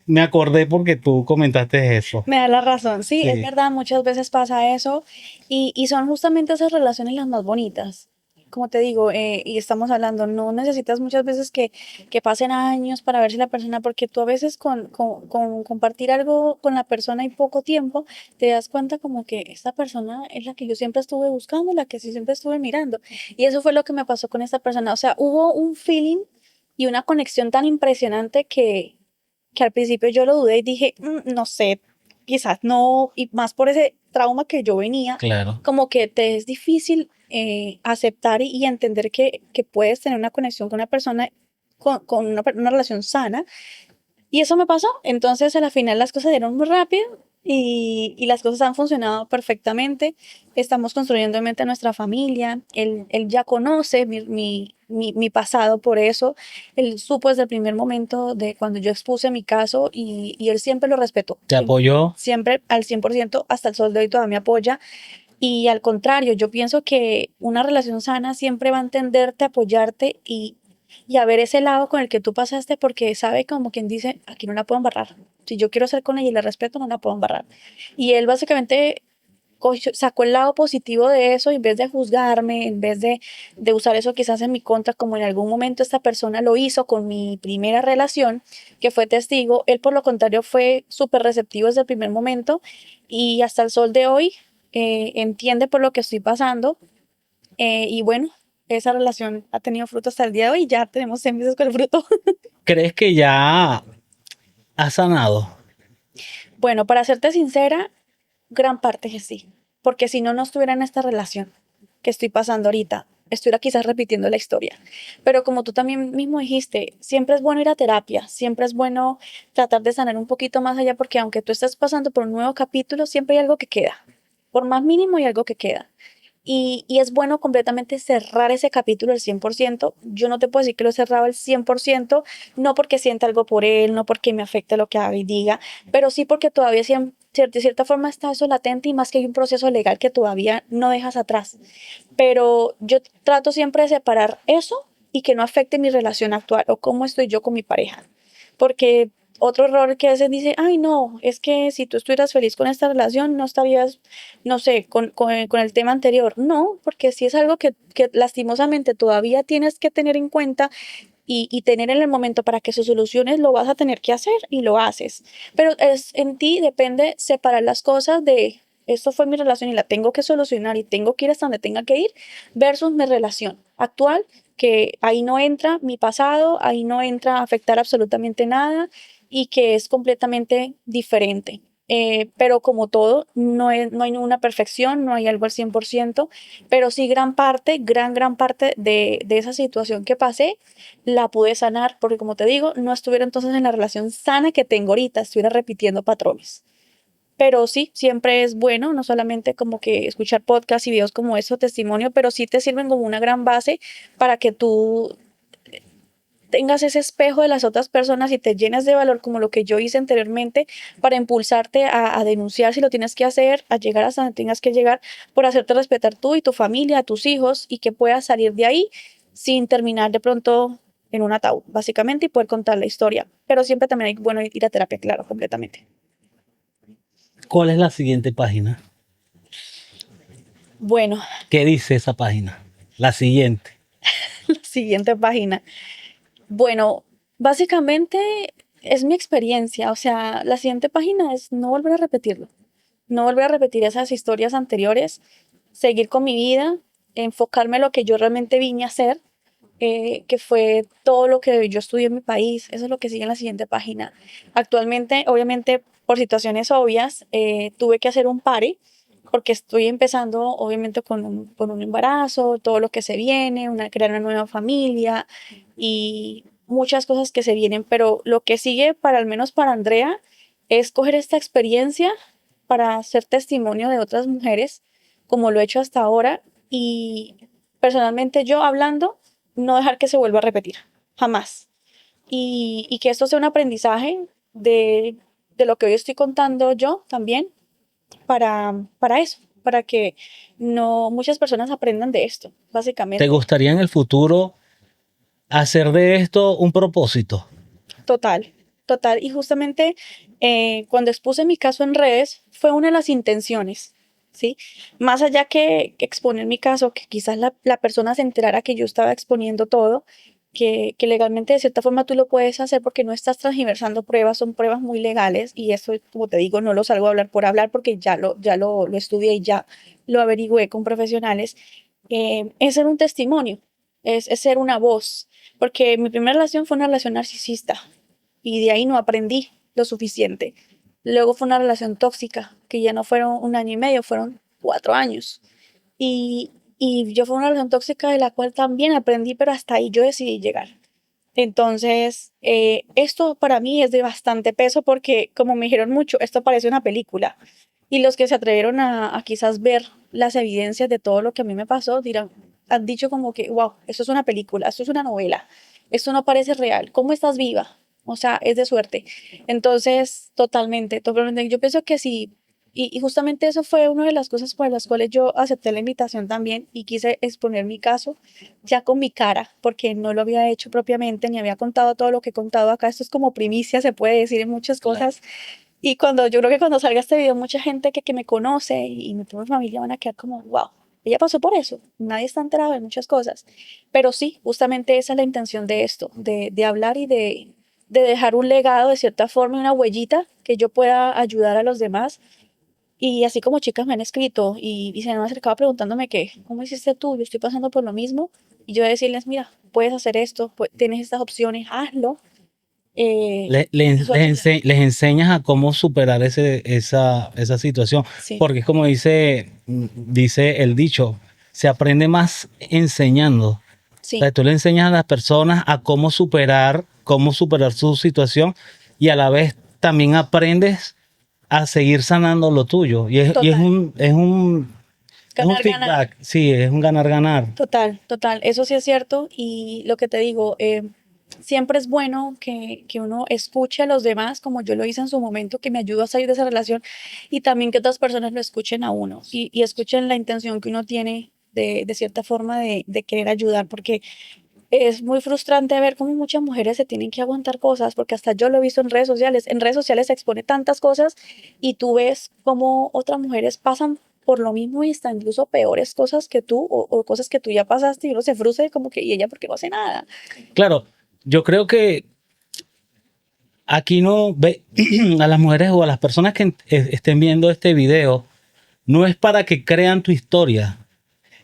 me acordé porque tú comentaste eso.
Me da la razón, sí,
Sí.
es verdad, muchas veces pasa eso y son justamente esas relaciones las más bonitas. Como te digo, y estamos hablando, no necesitas muchas veces que pasen años para ver si la persona, porque tú a veces con compartir algo con la persona y poco tiempo, te das cuenta como que esta persona es la que yo siempre estuve buscando, la que sí siempre estuve mirando. Y eso fue lo que me pasó con esta persona. O sea, hubo un feeling y una conexión tan impresionante que al principio yo lo dudé y dije, no sé, quizás no, y más por ese trauma que yo venía,
Claro.
como que te es difícil aceptar y entender que puedes tener una conexión con una persona, con una relación sana. Y eso me pasó. Entonces, a la final las cosas dieron muy rápido y las cosas han funcionado perfectamente. Estamos construyendo en mente nuestra familia. Él ya conoce mi pasado por eso. Él supo desde el primer momento de cuando yo expuse mi caso y él siempre lo respetó.
¿Te apoyó?
Siempre al 100% hasta el sol de hoy todavía me apoya. Y al contrario, yo pienso que una relación sana siempre va a entenderte, apoyarte y a ver ese lado con el que tú pasaste, porque sabe como quien dice, aquí no la puedo embarrar. Si yo quiero ser con ella y le respeto, no la puedo embarrar. Y él básicamente sacó el lado positivo de eso, en vez de juzgarme, en vez de usar eso quizás en mi contra, como en algún momento esta persona lo hizo con mi primera relación, que fue testigo. Él por lo contrario fue súper receptivo desde el primer momento y hasta el sol de hoy entiende por lo que estoy pasando. Y bueno, esa relación ha tenido fruto hasta el día de hoy y ya tenemos 6 meses con el fruto.
¿Crees que ya has sanado?
Bueno, para serte sincera, gran parte que sí, porque si no, no estuviera en esta relación que estoy pasando ahorita, estuviera quizás repitiendo la historia. Pero como tú también mismo dijiste, siempre es bueno ir a terapia, siempre es bueno tratar de sanar un poquito más allá, porque aunque tú estés pasando por un nuevo capítulo, siempre hay algo que queda. Por más mínimo hay algo que queda. Y es bueno completamente cerrar ese capítulo al 100%. Yo no te puedo decir que lo he cerrado al 100%, no porque sienta algo por él, no porque me afecte lo que haga y diga, pero sí porque todavía de cierta forma está eso latente y más que hay un proceso legal que todavía no dejas atrás. Pero yo trato siempre de separar eso y que no afecte mi relación actual o cómo estoy yo con mi pareja. Porque otro error que a veces dice, ay no, es que si tú estuvieras feliz con esta relación, no estarías, no sé, con el tema anterior. No, porque si es algo que lastimosamente todavía tienes que tener en cuenta y tener en el momento para que se solucione, lo vas a tener que hacer y lo haces. Pero en ti depende separar las cosas de, esto fue mi relación y la tengo que solucionar y tengo que ir hasta donde tenga que ir, versus mi relación actual, que ahí no entra mi pasado, ahí no entra a afectar absolutamente nada y que es completamente diferente. Pero como todo, no hay ninguna perfección, no hay algo al 100%, pero sí gran parte de esa situación que pasé, la pude sanar, porque como te digo, no estuviera entonces en la relación sana que tengo ahorita, estuviera repitiendo patrones. Pero sí, siempre es bueno, no solamente como que escuchar podcasts y videos como eso, testimonio, pero sí te sirven como una gran base para que tú tengas ese espejo de las otras personas y te llenes de valor como lo que yo hice anteriormente para impulsarte a denunciar si lo tienes que hacer, a llegar hasta donde tengas que llegar por hacerte respetar tú y tu familia, a tus hijos y que puedas salir de ahí sin terminar de pronto en un ataúd, básicamente, y poder contar la historia. Pero siempre también hay bueno ir a terapia, claro, completamente.
¿Cuál es la siguiente página?
Bueno,
¿Qué dice esa página? La siguiente.
la siguiente página. Bueno, básicamente es mi experiencia, o sea, la siguiente página es no volver a repetirlo, no volver a repetir esas historias anteriores, seguir con mi vida, enfocarme en lo que yo realmente vine a hacer, que fue todo lo que yo estudié en mi país, eso es lo que sigue en la siguiente página. Actualmente, obviamente, por situaciones obvias, tuve que hacer un pare, porque estoy empezando, obviamente, con un embarazo, todo lo que se viene, crear una nueva familia y muchas cosas que se vienen, pero lo que sigue, para al menos para Andrea, es coger esta experiencia para ser testimonio de otras mujeres, como lo he hecho hasta ahora, y personalmente yo hablando, no dejar que se vuelva a repetir, jamás. Y que esto sea un aprendizaje de lo que hoy estoy contando yo también, para eso, para que no muchas personas aprendan de esto,
¿Te
básicamente.
gustaría en el futuro hacer de esto un propósito.
Total, total. Y justamente cuando expuse mi caso en redes fue una de las intenciones, ¿sí? Más allá que exponer mi caso, que quizás la persona se enterara que yo estaba exponiendo todo, que legalmente de cierta forma tú lo puedes hacer porque no estás transgiversando pruebas, son pruebas muy legales y eso, como te digo, no lo salgo a hablar por hablar porque ya lo estudié y ya lo averigüé con profesionales. Es ser un testimonio, es ser una voz, porque mi primera relación fue una relación narcisista y de ahí no aprendí lo suficiente. Luego fue una relación tóxica, que ya no fueron 1 año y medio, fueron 4 años. Y yo fue una relación tóxica de la cual también aprendí, pero hasta ahí yo decidí llegar. Entonces, esto para mí es de bastante peso porque, como me dijeron mucho, esto parece una película. Y los que se atrevieron a quizás ver las evidencias de todo lo que a mí me pasó, dirán, han dicho como que, wow, esto es una película, esto es una novela, esto no parece real, ¿cómo estás viva? O sea, es de suerte. Entonces, totalmente, totalmente. Yo pienso que sí. Y justamente eso fue una de las cosas por las cuales yo acepté la invitación también y quise exponer mi caso ya con mi cara, porque no lo había hecho propiamente, ni había contado todo lo que he contado acá. Esto es como primicia, se puede decir en muchas cosas. Y yo creo que cuando salga este video, mucha gente que me conoce y mi propia familia van a quedar como, wow, ella pasó por eso. Nadie está enterado de muchas cosas. Pero sí, justamente esa es la intención de esto, de hablar y de dejar un legado de cierta forma, una huellita que yo pueda ayudar a los demás. Y así como chicas me han escrito y se me han acercado preguntándome que, ¿cómo hiciste tú? Yo estoy pasando por lo mismo. Y yo decirles, mira, puedes hacer esto, tienes estas opciones, hazlo. Eso ayuda.
Les enseñas a cómo superar esa situación.
Sí,
Porque es como dice el dicho, se aprende más enseñando. O
sí,
sea, tú le enseñas a las personas a cómo superar su situación y a la vez también aprendes a seguir sanando lo tuyo.
total.
Es un
Ganar, ganar.
feedback, sí, es un ganar-ganar.
Total, total. Eso sí es cierto. Y lo que te digo, siempre es bueno que uno escuche a los demás, como yo lo hice en su momento, que me ayudó a salir de esa relación, y también que otras personas lo escuchen a uno y escuchen la intención que uno tiene de cierta forma de querer ayudar, porque es muy frustrante ver cómo muchas mujeres se tienen que aguantar cosas, porque hasta yo lo he visto en redes sociales. En redes sociales se expone tantas cosas y tú ves cómo otras mujeres pasan por lo mismo y hasta incluso peores cosas que tú o cosas que tú ya pasaste y uno se frustra y como que, ¿y ella por qué no hace nada?
Claro, yo creo que aquí no ve a las mujeres o a las personas que estén viendo este video, no es para que crean tu historia,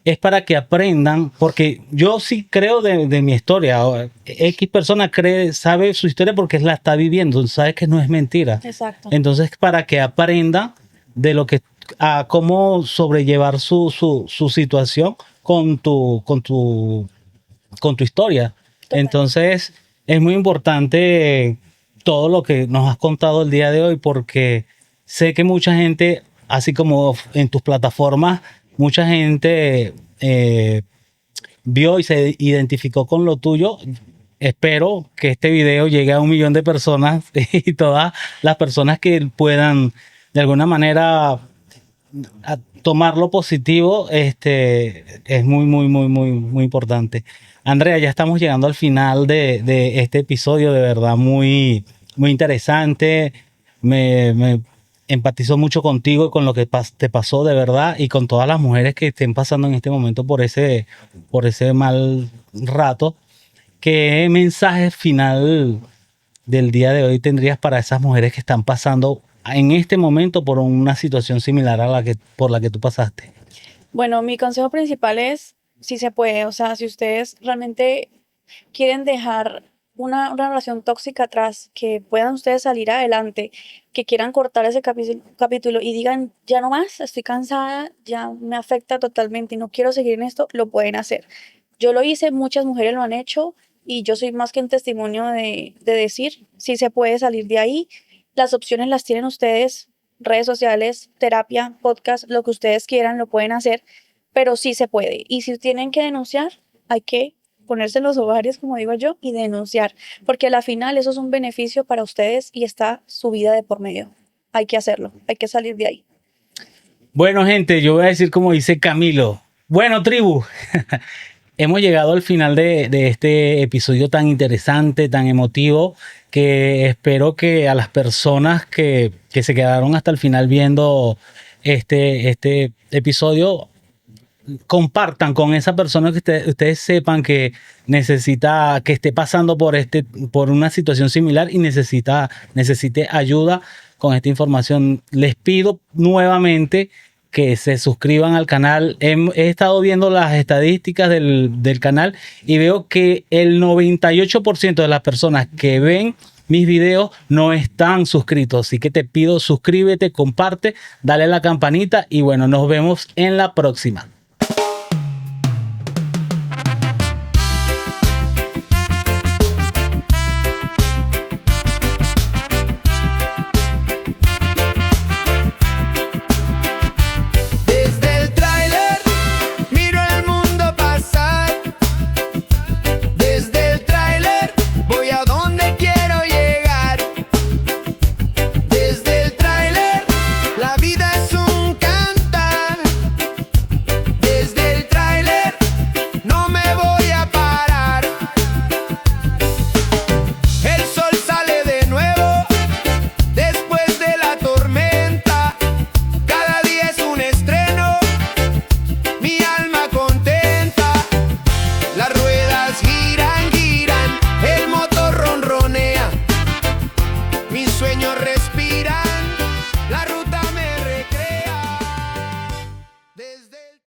es para que aprendan, porque yo sí creo de mi historia. X persona sabe su historia porque la está viviendo, sabe que no es mentira.
Exacto.
Entonces, para que aprendan de lo que a cómo sobrellevar su situación con tu historia.
Total.
Entonces, es muy importante todo lo que nos has contado el día de hoy, porque sé que mucha gente, así como en tus plataformas, mucha gente vio y se identificó con lo tuyo. Espero que este video llegue a 1 millón de personas y todas las personas que puedan de alguna manera a tomar lo positivo, es muy importante. Andrea, ya estamos llegando al final de este episodio, de verdad muy interesante. Me empatizo mucho contigo y con lo que te pasó de verdad, y con todas las mujeres que estén pasando en este momento por ese mal rato. ¿Qué mensaje final del día de hoy tendrías para esas mujeres que están pasando en este momento por una situación similar a por la que tú pasaste?
Bueno, mi consejo principal es, si se puede, o sea, si ustedes realmente quieren dejar una relación tóxica atrás, que puedan ustedes salir adelante, que quieran cortar ese capítulo y digan, ya no más, estoy cansada, ya me afecta totalmente y no quiero seguir en esto, lo pueden hacer. Yo lo hice, muchas mujeres lo han hecho y yo soy más que un testimonio de decir, si se puede salir de ahí. Las opciones las tienen ustedes, redes sociales, terapia, podcast, lo que ustedes quieran, lo pueden hacer, pero sí se puede. Y si tienen que denunciar, hay que ponerse en los ovarios, como digo yo, y denunciar, porque a la final eso es un beneficio para ustedes y está su vida de por medio. Hay que hacerlo, hay que salir de ahí.
Bueno, gente, yo voy a decir como dice Camilo. Bueno, tribu, hemos llegado al final de este episodio tan interesante, tan emotivo, que espero que a las personas que se quedaron hasta el final viendo este episodio compartan con esa persona que ustedes sepan que necesita, que esté pasando por una situación similar y necesite ayuda con esta información. Les pido nuevamente que se suscriban al canal. He estado viendo las estadísticas del canal y veo que el 98% de las personas que ven mis videos no están suscritos. Así que te pido suscríbete, comparte, dale a la campanita y bueno, nos vemos en la próxima.